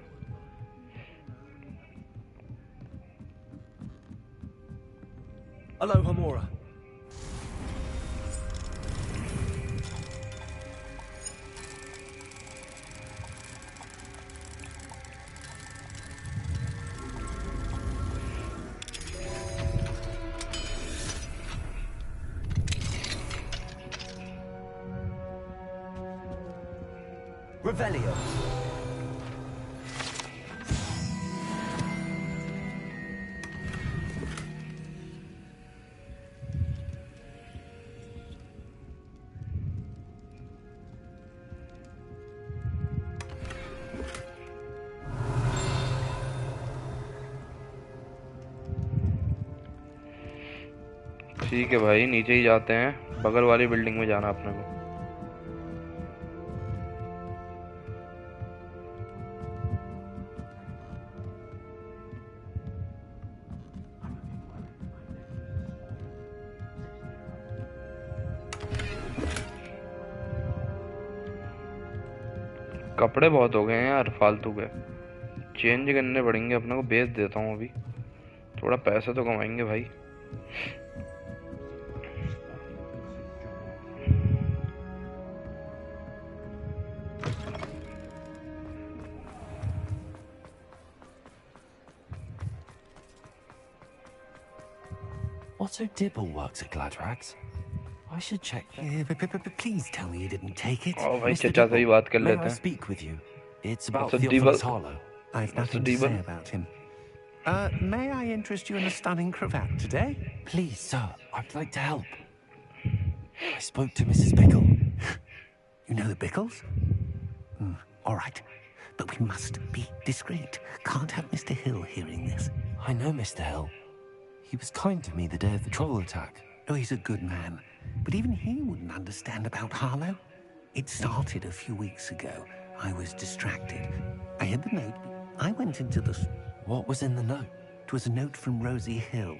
[SPEAKER 18] Hello, Hamura. Revelio.
[SPEAKER 1] ठीक है भाई, नीचे ही जाते हैं, बगल वाली बिल्डिंग में जाना अपने को। कपड़े बहुत हो गए हैं यार फालतू के, चेंज करने पड़ेंगे अपने को। बेच देता हूँ अभी, थोड़ा पैसा तो कमाएंगे भाई।
[SPEAKER 3] Otto Dibble works at Gladrags. I should check.
[SPEAKER 10] Please tell me you didn't take it.
[SPEAKER 1] ओ भाई
[SPEAKER 3] Mr.
[SPEAKER 1] चचा से ही
[SPEAKER 3] Dibble,
[SPEAKER 1] बात कर
[SPEAKER 3] may
[SPEAKER 1] लेते
[SPEAKER 3] I
[SPEAKER 1] हैं।
[SPEAKER 3] speak with you? It's about
[SPEAKER 1] Mr.
[SPEAKER 3] Theophilus
[SPEAKER 1] Dibble.
[SPEAKER 3] Harlow.
[SPEAKER 10] I've
[SPEAKER 1] Mr.
[SPEAKER 10] nothing to say
[SPEAKER 1] Dibble.
[SPEAKER 10] about him. May I interest you in a stunning cravat today?
[SPEAKER 3] Please, sir, I'd like to help. I spoke to Mrs. Bickle.
[SPEAKER 10] You know the Bickles? All right. But we must be discreet. Can't have Mr. Hill hearing this.
[SPEAKER 3] I know Mr. Hill. He was kind to me the day of the troll attack.
[SPEAKER 10] Oh, he's a good man. But even he wouldn't understand about Harlow. It started a few weeks ago. I was distracted. I had the note. I went into the...
[SPEAKER 3] What was in the note?
[SPEAKER 10] It was a note from Rosie Hill.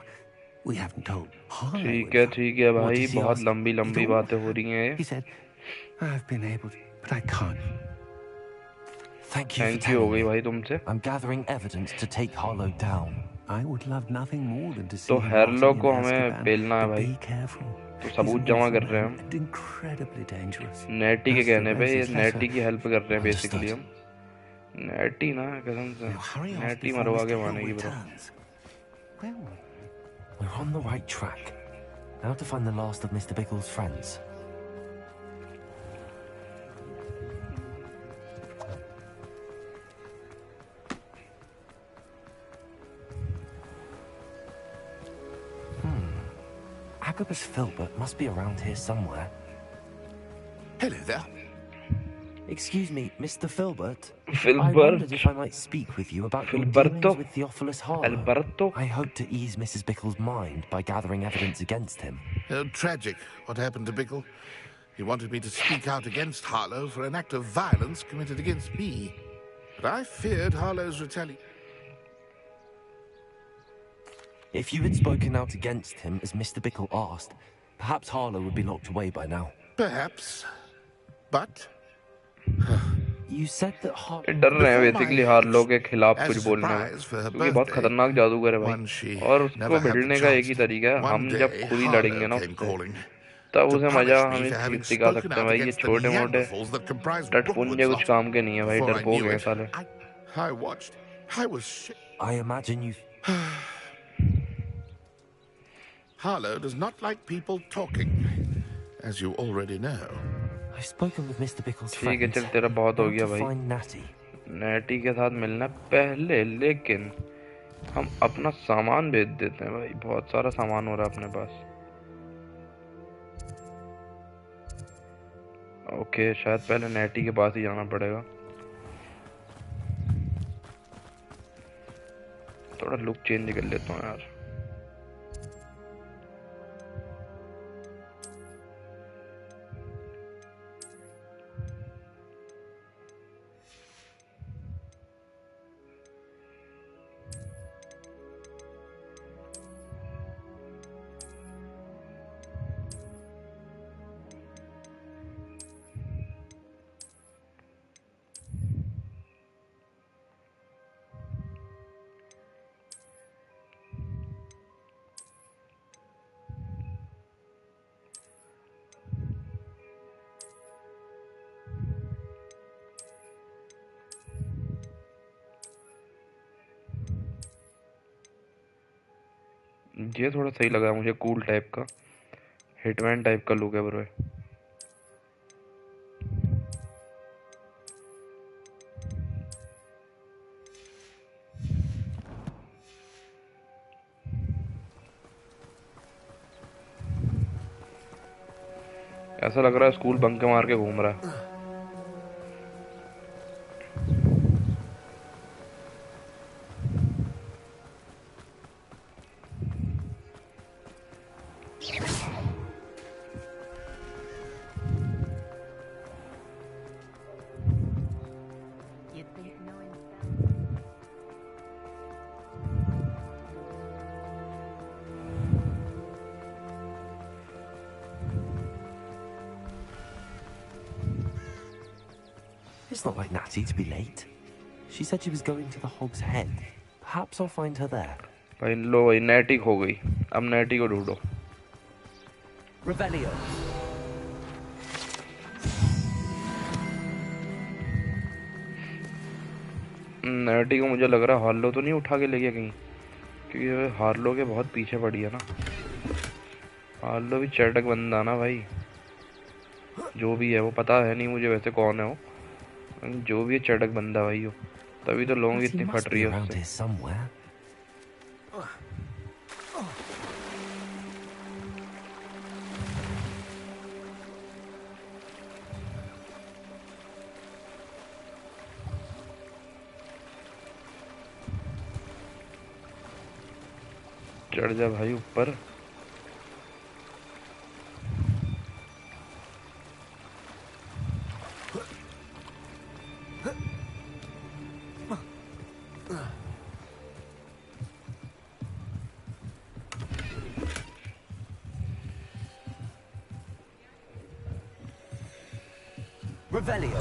[SPEAKER 10] We haven't told Harlow.
[SPEAKER 1] ठीक है भाई, बहुत लंबी लंबी बातें हो रही हैं।
[SPEAKER 10] He said, I've been able to, but I can't.
[SPEAKER 3] Thank you for
[SPEAKER 1] हो गई
[SPEAKER 3] telling
[SPEAKER 1] भाई
[SPEAKER 3] me.
[SPEAKER 1] तुमसे।
[SPEAKER 3] I'm gathering evidence to take Harlow down.
[SPEAKER 10] I would love nothing more than to see
[SPEAKER 1] तो
[SPEAKER 10] him
[SPEAKER 1] हेरलो
[SPEAKER 10] rotting
[SPEAKER 1] को
[SPEAKER 10] in
[SPEAKER 1] हमें
[SPEAKER 10] Azkaban,
[SPEAKER 1] बेलना है
[SPEAKER 10] but
[SPEAKER 1] भाई।
[SPEAKER 10] be careful.
[SPEAKER 1] तो
[SPEAKER 10] He's
[SPEAKER 1] सबूत
[SPEAKER 10] an
[SPEAKER 1] जमा
[SPEAKER 10] awful
[SPEAKER 1] कर रहे हैं
[SPEAKER 10] man
[SPEAKER 1] हम।
[SPEAKER 10] and incredibly dangerous.
[SPEAKER 1] नेटी के
[SPEAKER 10] That's the
[SPEAKER 1] कहने पे ये
[SPEAKER 10] Rosie's
[SPEAKER 1] नेटी
[SPEAKER 10] letter.
[SPEAKER 1] की हेल्प कर रहे हैं बेसिकली हम। नेटी ना कसम से, नेटी मरवा के मानेगी bro.
[SPEAKER 3] We're on the right track. Now to find the last of Mr. Bickle's friends. Agabus Filbert must be around here somewhere.
[SPEAKER 17] Hello there.
[SPEAKER 3] Excuse me, Mr. Filbert.
[SPEAKER 1] Filbert?
[SPEAKER 3] I wondered if I might speak with you about your
[SPEAKER 1] Filberto?
[SPEAKER 3] dealings with Theophilus Harlow.
[SPEAKER 1] Alberto?
[SPEAKER 3] I hope to ease Mrs. Bickle's mind by gathering evidence against him.
[SPEAKER 17] Tragic what happened to Bickle. He wanted me to speak out against Harlow for an act of violence committed against me. But I feared Harlow's retaliation.
[SPEAKER 3] If you had spoken out against him, as Mr. Bickle asked, perhaps Harlow would be locked away by now.
[SPEAKER 17] Perhaps. But...
[SPEAKER 3] You said that Harlow...
[SPEAKER 1] डर रहे हैं basically Harlow के खिलाफ कुछ बोलने में, क्योंकि बहुत खतरनाक जादूगर है भाई। और उसको भिड़ने का एक ही तरीका है, हम जब खुद ही लड़ेंगे ना उससे, तब उसे मजा हमें सिखा सकते हैं भाई। ये छोटे मोटे टटपुंजे कुछ काम के नहीं है भाई, डरपोक हैं साले।
[SPEAKER 17] I watched. I was...
[SPEAKER 3] I imagine you...
[SPEAKER 17] Harlow does not like people talking, as you already know.
[SPEAKER 3] I've spoken with Mr. Bickle's
[SPEAKER 1] ठीक है
[SPEAKER 3] friends.
[SPEAKER 1] चल, तेरा बहुत हो गया
[SPEAKER 3] Now to
[SPEAKER 1] भाई।
[SPEAKER 3] find Natty.
[SPEAKER 1] नेटी के साथ मिलना पहले, लेकिन हम अपना सामान बेच देते हैं भाई। बहुत सारा सामान हो रहा है अपने पास। ओके, शायद पहले नेटी के पास ही जाना पड़ेगा। थोड़ा लुक चेंज कर लेता हूँ यार। ये थोड़ा सही लगा मुझे, कूल टाइप का, हिटमैन टाइप का लुक है ब्रो। ऐसा लग रहा है स्कूल बंक मार के घूम रहा है।
[SPEAKER 3] It's not like Natty to be late. She said she was going to the Hog's Head. Perhaps I'll find her there.
[SPEAKER 1] भाई लो भाई नेटी खो गई. अब नेटी को ढूंढो.
[SPEAKER 18] Revelio.
[SPEAKER 1] नेटी को मुझे लग रहा है हार्लो तो नहीं उठा के ले गया कहीं, क्योंकि हार्लो के बहुत पीछे पड़ी है ना. हार्लो भी चटक बंदा ना भाई, जो भी है वो पता है नहीं मुझे वैसे कौन है वो, जो भी है चटक बंदा भाई वो, तभी तो लोगों की इतनी फट रही है उससे. चढ़ जा भाई ऊपर.
[SPEAKER 18] Revelio.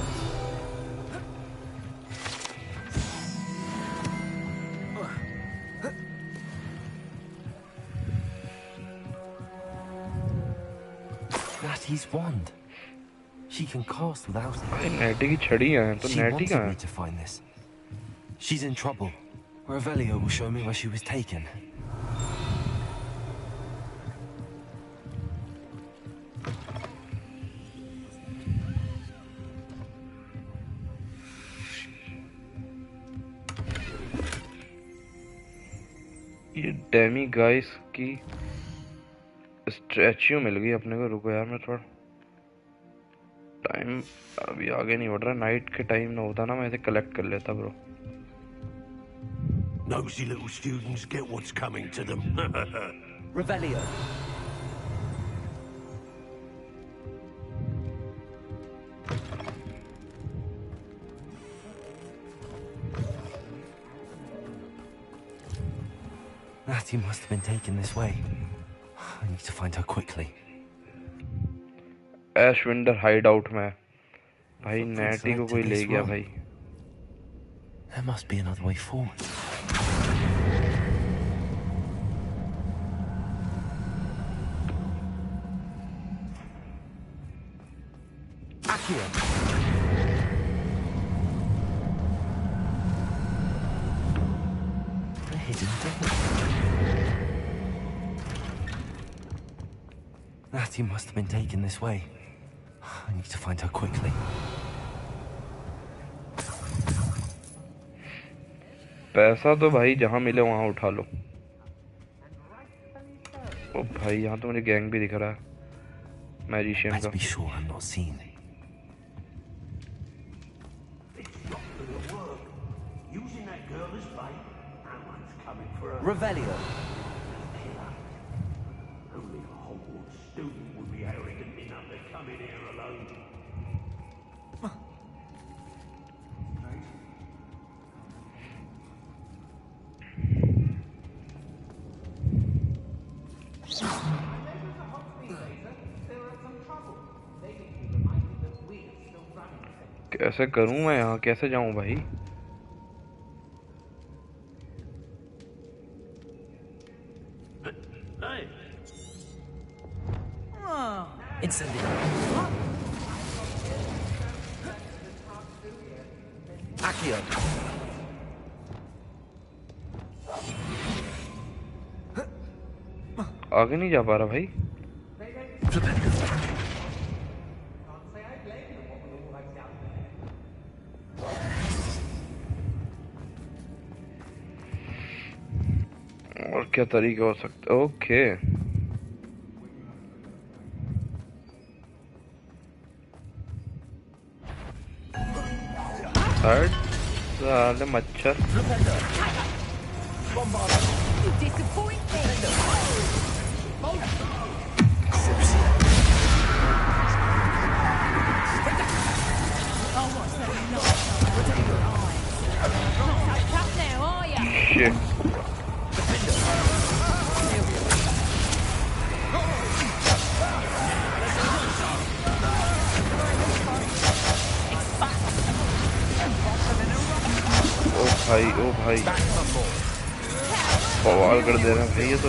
[SPEAKER 3] Natty's wand. She can cast without it.
[SPEAKER 1] नेटी की छड़ी है तो
[SPEAKER 3] She
[SPEAKER 1] नेटी
[SPEAKER 3] wanted
[SPEAKER 1] कहाँ
[SPEAKER 3] me
[SPEAKER 1] है?
[SPEAKER 3] to find this. She's in trouble. Revelio will show me where she was taken.
[SPEAKER 1] ये डेमी गाइस की स्टैच्यू मिल गई अपने को. रुको यार मैं थोड़ा टाइम अभी आगे नहीं बढ़ रहा. नाइट के टाइम ना होता ना मैं इसे कलेक्ट कर लेता bro.
[SPEAKER 4] Nosy little students get what's coming to them.
[SPEAKER 18] Revelio.
[SPEAKER 3] Natty must have been taken this way. I need to find her quickly.
[SPEAKER 1] Ashwinder hide out में भाई. नेटी को कोई ले गया भाई.
[SPEAKER 3] There must be another way forward.
[SPEAKER 18] Accio.
[SPEAKER 3] A hidden door. Natty must have been taken this way. I need to find her quickly.
[SPEAKER 1] पैसा तो भाई जहाँ मिले वहाँ उठा लो. ओ भाई यहाँ तो मुझे गैंग भी दिख रहा है मैजिशियन का.
[SPEAKER 3] Be sure I'm not seen.
[SPEAKER 4] Using that girl as bait. No one's coming for her.
[SPEAKER 18] Revelio.
[SPEAKER 4] Only a Hogwarts student would be arrogant enough to come in here alone.
[SPEAKER 1] कैसे करूं मैं यहाँ, कैसे जाऊं भाई?
[SPEAKER 18] Incendio. Accio.
[SPEAKER 1] आगे नहीं जा पा रहा भाई. और क्या तरीका हो सकता है? ओके हट साले मच्छर. Shit. भाई, ओ भाई, बवाल कर दे रहा है भाई ये तो।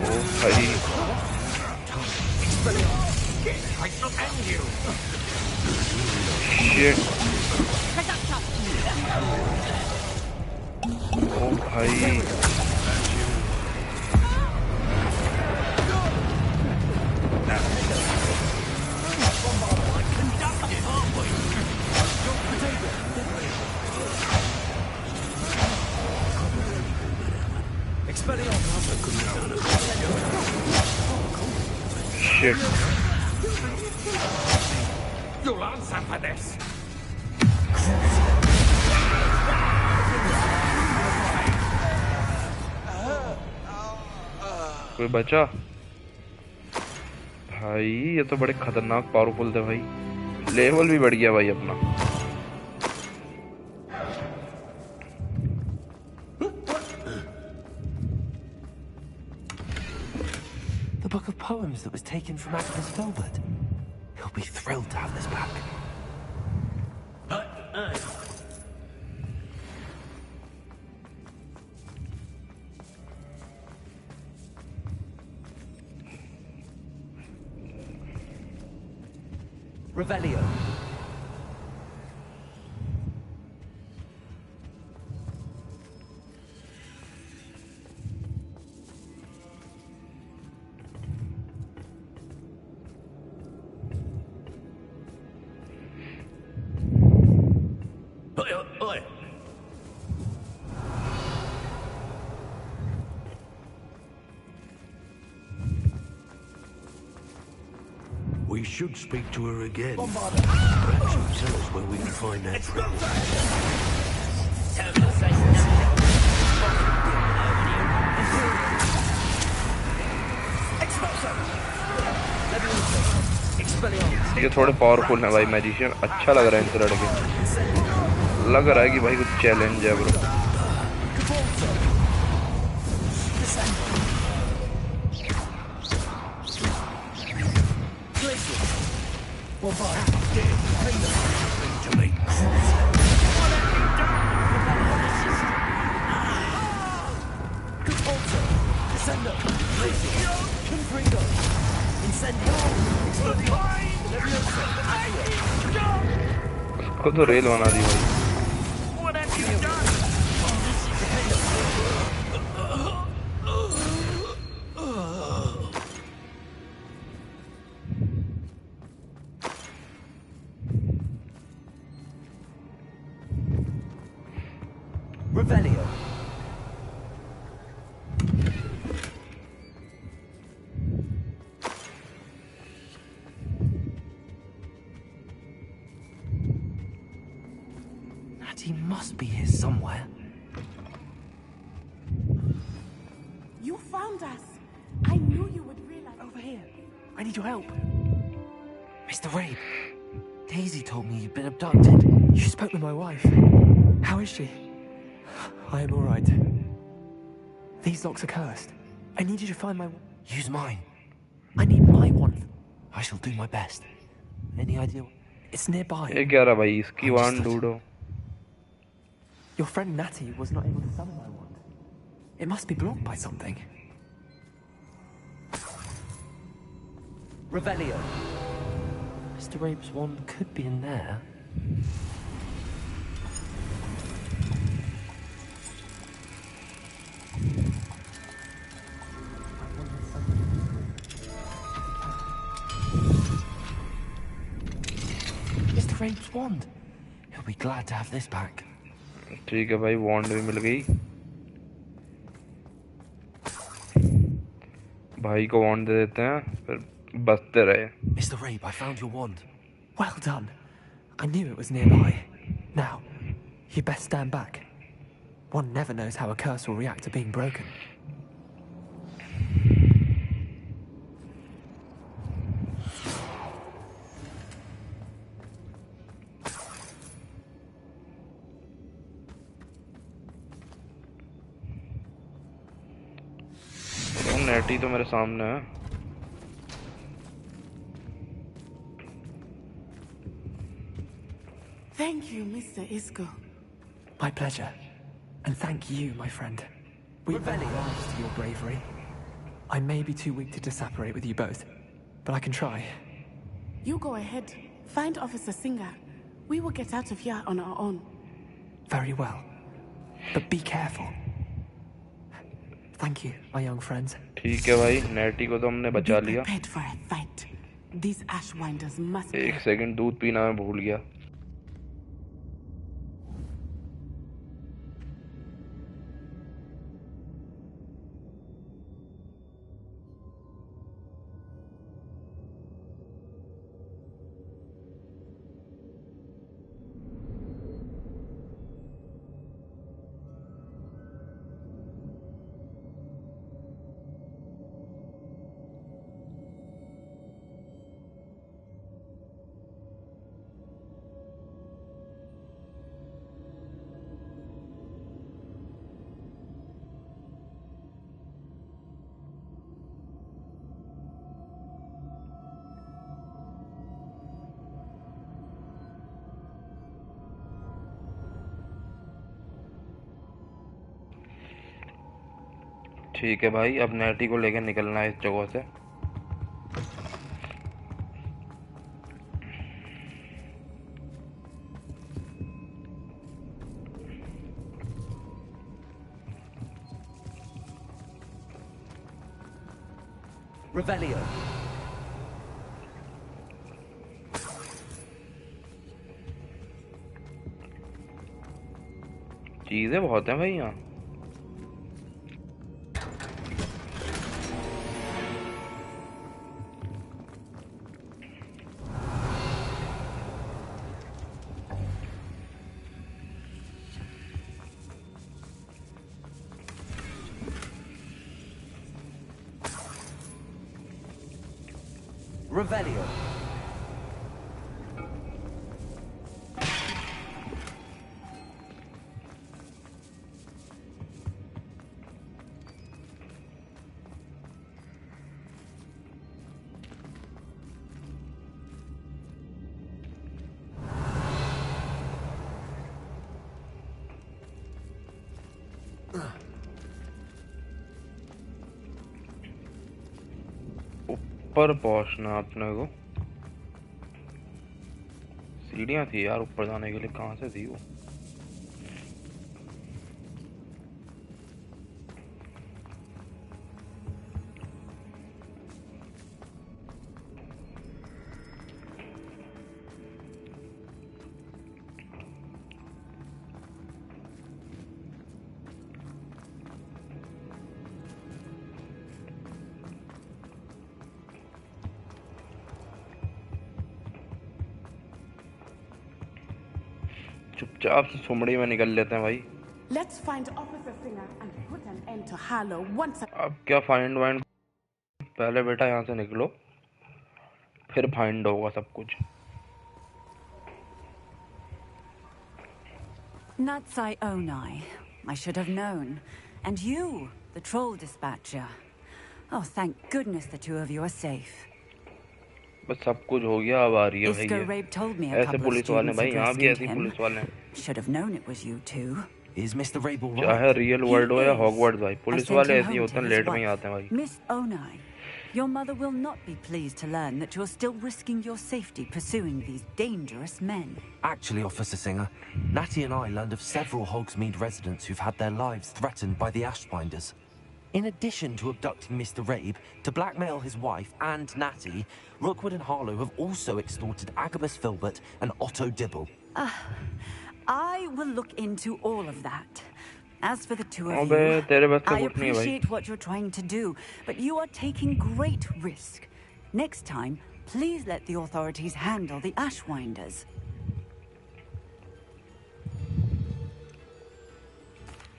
[SPEAKER 1] ओ भाई, शिट, ओ भाई, shit,
[SPEAKER 4] You'll answer for this.
[SPEAKER 1] कोई बचा? भाई ये तो बड़े खतरनाक पावरफुल थे भाई, लेवल भी बढ़ गया भाई अपना।
[SPEAKER 3] The book of poems that was taken from Agnes Filbert. He'll be thrilled to have this back. Revelio.
[SPEAKER 4] We should speak to her again. Perhaps she'll tell us where we can find that treasure.
[SPEAKER 1] ये थोड़े powerful हैं भाई magician, अच्छा लग रहा है इनसे लड़के, लग रहा है कि भाई कुछ चैलेंज है ब्रो। उसको तो रेल बना दी भाई।
[SPEAKER 3] Revelio. Natty must be here somewhere.
[SPEAKER 23] You found us. I knew you would realize.
[SPEAKER 3] Over here. I need your help. Mr. Rabe, Daisy told me you've been abducted.
[SPEAKER 6] You spoke with my wife. How is she? I am all right. These locks are cursed. I need you to find my...
[SPEAKER 3] Use mine.
[SPEAKER 6] I need my one.
[SPEAKER 3] I shall do my best. Any idea?
[SPEAKER 6] It's nearby.
[SPEAKER 1] ये क्या रहा भाई, इसकी वांड ढूंढो।
[SPEAKER 6] Your friend Natty was not able to summon my wand. It must be blocked by something.
[SPEAKER 3] Revelio. Mr. Rabe's wand could be in there. Mr. Rabe's wand. He'll be glad to have this back.
[SPEAKER 1] ठीक है भाई, वॉन्ड भी मिल गई। भाई को वॉन्ड दे देते हैं, फिर बचते रहे।
[SPEAKER 3] Mr. Rabe, I found your wand.
[SPEAKER 6] Well done. I knew it was nearby. Now, you best stand back. One never knows how a curse will react to being broken.
[SPEAKER 1] नेटी तो मेरे सामने है।
[SPEAKER 23] Thank you, Mr. Isco.
[SPEAKER 6] My pleasure. And thank you, my friend. We both rise to your bravery. I may be too weak to disapparate with you both, but I can try.
[SPEAKER 23] You go ahead. Find Officer Singer. We will get out of here on our own.
[SPEAKER 6] Very well. But be careful. Thank you, my young friends.
[SPEAKER 1] ठीक है भाई, नेटी को तो हमने बचा लिया।
[SPEAKER 23] Prepared for a fight. These Ashwinders must be.
[SPEAKER 1] एक second, दूध पीना मैं भूल गया। ठीक है भाई, अब नेटी को लेकर निकलना है इस जगह से।
[SPEAKER 18] Revelio.
[SPEAKER 1] चीजें बहुत हैं भाई यहाँ।
[SPEAKER 18] Revelio.
[SPEAKER 1] ऊपर पहुंचना अपने को। सीढ़ियां थी यार ऊपर जाने के लिए, कहाँ से थी वो? चुपचाप से सुमड़ी में निकल लेते हैं भाई।
[SPEAKER 23] Let's find Officer Singer and put an end to Harlow once.
[SPEAKER 1] अब क्या फाइंड वाइंड? पहले बेटा यहाँ से निकलो, फिर फाइंड होगा सब कुछ।
[SPEAKER 8] Natsai Onai. I should have known. And you, the troll dispatcher. Oh, thank goodness the two of you are safe.
[SPEAKER 1] बस सब कुछ हो गया, अब आ रही है
[SPEAKER 8] Isco
[SPEAKER 1] भाई
[SPEAKER 8] Rabe told me a
[SPEAKER 1] ऐसे
[SPEAKER 8] couple of
[SPEAKER 1] पुलिस वाले
[SPEAKER 8] students
[SPEAKER 1] भाई,
[SPEAKER 8] had
[SPEAKER 1] यहाँ भी
[SPEAKER 8] rescued
[SPEAKER 1] ऐसे ही
[SPEAKER 8] him.
[SPEAKER 1] पुलिस वाले हैं।
[SPEAKER 8] Should have known it was you two.
[SPEAKER 3] Is Mr. Rabe all
[SPEAKER 1] चाहे
[SPEAKER 3] right?
[SPEAKER 1] रियल वर्ल्ड हो या हॉगवर्ट्स भाई,
[SPEAKER 8] I
[SPEAKER 1] पुलिस
[SPEAKER 8] sent
[SPEAKER 1] वाले
[SPEAKER 8] him
[SPEAKER 1] ऐसे ही
[SPEAKER 8] home
[SPEAKER 1] होते
[SPEAKER 8] to
[SPEAKER 1] हैं,
[SPEAKER 8] his
[SPEAKER 1] लेट में ही
[SPEAKER 8] wife.
[SPEAKER 1] आते हैं भाई।
[SPEAKER 8] Miss Onai, your mother will not be pleased to learn that you're still risking your safety pursuing these dangerous men.
[SPEAKER 3] Actually, Officer Singer, Natty and I learned of several Hogsmeade residents who've had their lives threatened by the Ashbinders. In addition to abducting Mr. Rabe to blackmail his wife and Natty, Rookwood and Harlow have also extorted Agabus Filbert and Otto Dibble.
[SPEAKER 8] I will look into all of that. As for the two of
[SPEAKER 1] अबे
[SPEAKER 8] you,
[SPEAKER 1] तेरे बस का
[SPEAKER 8] I
[SPEAKER 1] कुछ नहीं है भाई।
[SPEAKER 8] appreciate what you're trying to do, but you are taking great risk. Next time, please let the authorities handle the Ashwinders.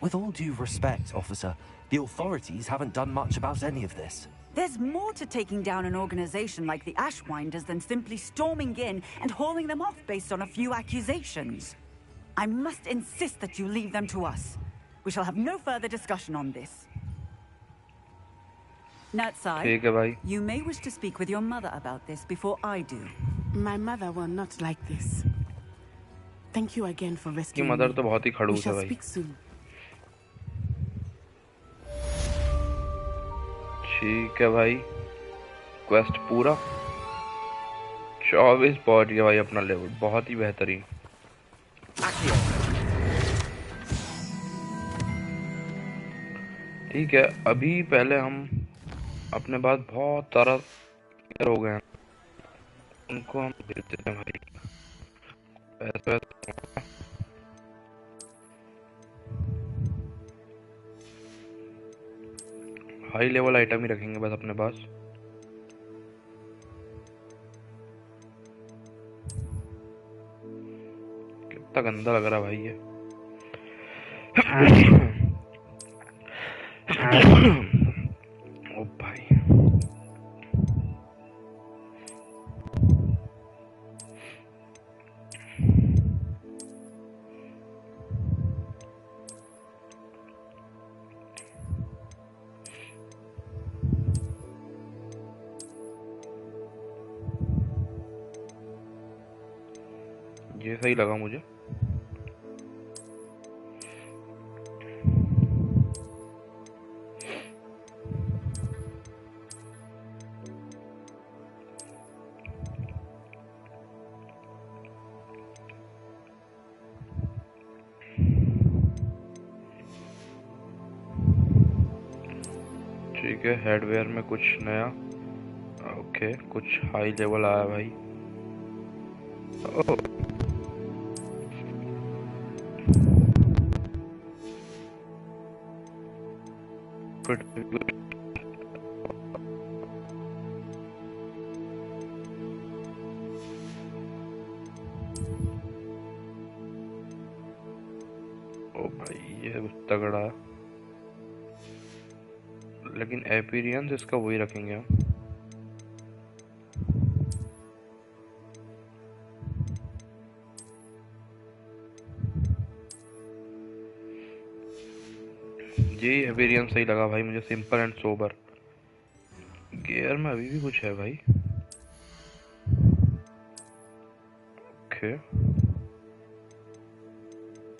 [SPEAKER 3] With all due respect, officer, the authorities haven't done much about any of this.
[SPEAKER 8] There's more to taking down an organization like the Ashwinders than simply storming in and hauling them off based on a few accusations. I must insist that you leave them to us. We shall have no further discussion on this. Natsai,
[SPEAKER 1] ठीक है भाई।
[SPEAKER 8] you may wish to speak with your mother about this before I do.
[SPEAKER 23] My mother will not like this. Thank you again for
[SPEAKER 1] की
[SPEAKER 23] rescuing
[SPEAKER 1] mother
[SPEAKER 23] me.
[SPEAKER 1] तो बहुत ही
[SPEAKER 23] We
[SPEAKER 1] खड़ूस है
[SPEAKER 23] shall
[SPEAKER 1] भाई।
[SPEAKER 23] speak soon.
[SPEAKER 1] ठीक है भाई, क्वेस्ट पूरा। 24 पहुंच गया भाई अपना लेवल, बहुत ही बेहतरीन। ठीक है, अभी पहले हम अपने पास बहुत सारा हो गए हैं, उनको हम भेज देते हैं भाई। पैसे हाई लेवल आइटम ही रखेंगे बस अपने पास। कितना गंदा लग रहा है भाई ये। ओ भाई, ये सही लगा मुझे। ठीक है, हेडवेयर में कुछ नया। ओके, कुछ हाई लेवल आया भाई। ओह, pretty good। ओ भाई, ये तगड़ा है, लेकिन एपीरियंस इसका वही रखेंगे हम। ये एपीरियंस सही लगा भाई मुझे, सिंपल एंड सोबर। गियर में अभी भी कुछ है भाई। ओके,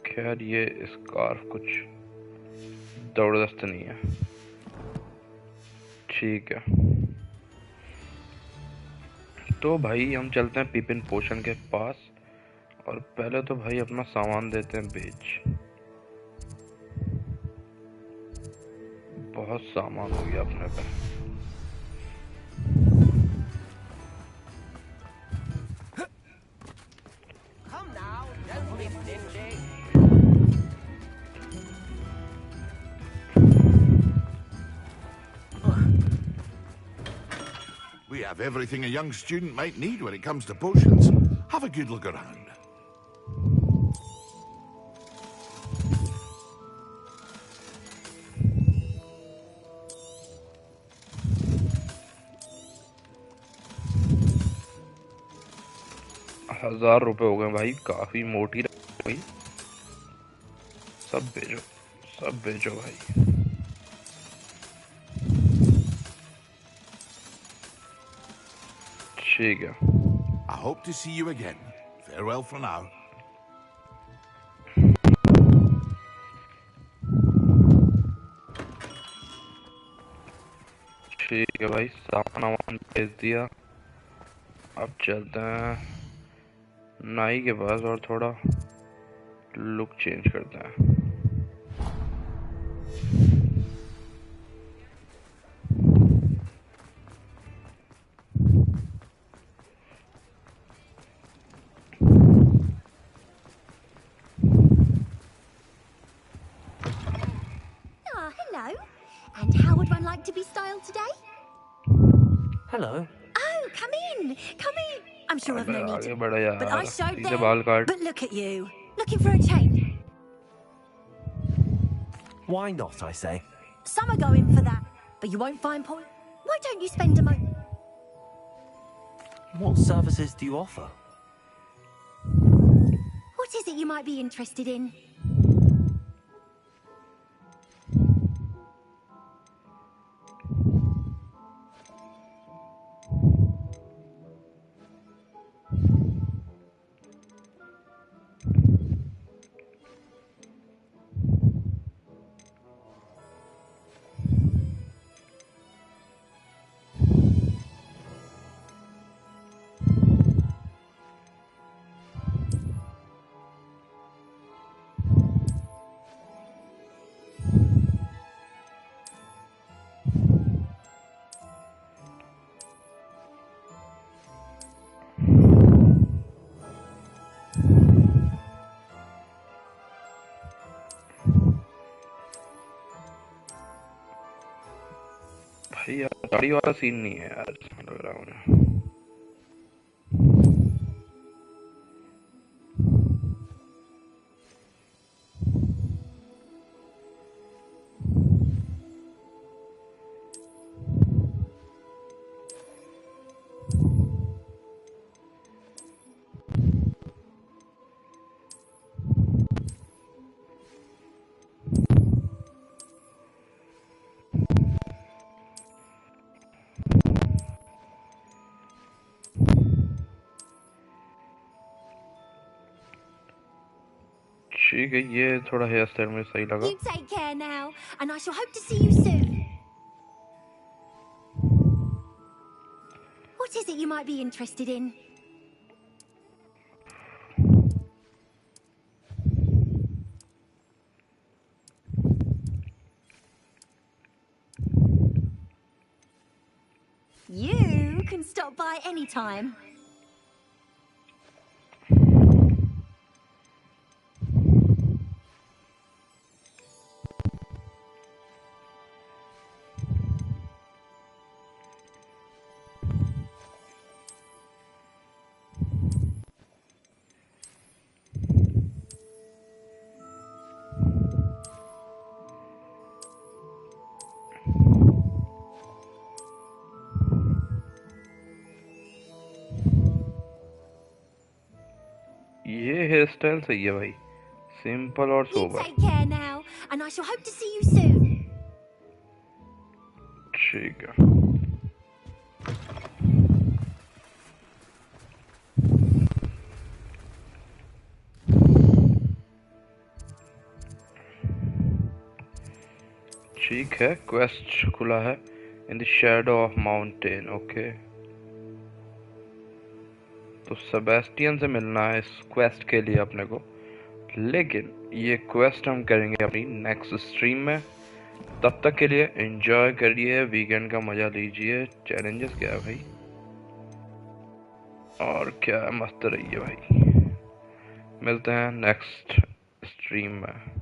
[SPEAKER 1] खैर ये स्कार्फ कुछ जबरदस्त नहीं है। ठीक है, तो भाई हम चलते हैं पिपिन पोशन के पास, और पहले तो भाई अपना सामान देते हैं बेच। बहुत सामान हो गया अपने पे।
[SPEAKER 17] We have everything a young student might need when it comes to potions. Have a good look around.
[SPEAKER 1] ₹1000 हो गए भाई, काफी मोटी भाई। सब बेचो, सब बेचो भाई। ठीक है,
[SPEAKER 17] I hope to see you again. Farewell for now.
[SPEAKER 1] ठीक है भाई, सामान वामान भेज दिया। अब चलते हैं नाई के पास और थोड़ा लुक चेंज करते हैं।
[SPEAKER 12] Hello. And how would one like to be styled today?
[SPEAKER 3] Hello.
[SPEAKER 12] Oh, come in. Come in. I'm sure I've no need
[SPEAKER 1] आगे
[SPEAKER 12] to.
[SPEAKER 1] बढ़ा यार,
[SPEAKER 12] But I showed
[SPEAKER 1] सीधे
[SPEAKER 12] them.
[SPEAKER 1] बाल काट।
[SPEAKER 12] But look at you. Looking for a change.
[SPEAKER 3] Why not, I say?
[SPEAKER 12] Some are going for that. But you won't find point. Why don't you spend a moment?
[SPEAKER 3] What services do you offer?
[SPEAKER 12] What is it you might be interested in?
[SPEAKER 1] भाई यार गाड़ी वाला scene नहीं है यार, लग रहा है मुझे। ठीक है, ये थोड़ा हेयर स्टाइल में सही लगा।
[SPEAKER 12] You take care now, and I shall hope to see you soon. What is it you might be interested in? You can stop by any time.
[SPEAKER 1] ये हेयर स्टाइल सही है भाई, सिंपल और
[SPEAKER 12] You
[SPEAKER 1] sober.
[SPEAKER 12] take care now, and I shall hope to see you soon.
[SPEAKER 1] ठीक है। ठीक है, quest खुला है, in the shadow of mountain. Okay, तो सेबेस्टियन से मिलना है इस क्वेस्ट के लिए अपने को, लेकिन ये क्वेस्ट हम करेंगे अपनी नेक्स्ट स्ट्रीम में। तब तक के लिए एंजॉय करिए, वीकेंड का मजा लीजिए। चैलेंजेस क्या है भाई, और क्या मस्त रहिए भाई। मिलते हैं नेक्स्ट स्ट्रीम में।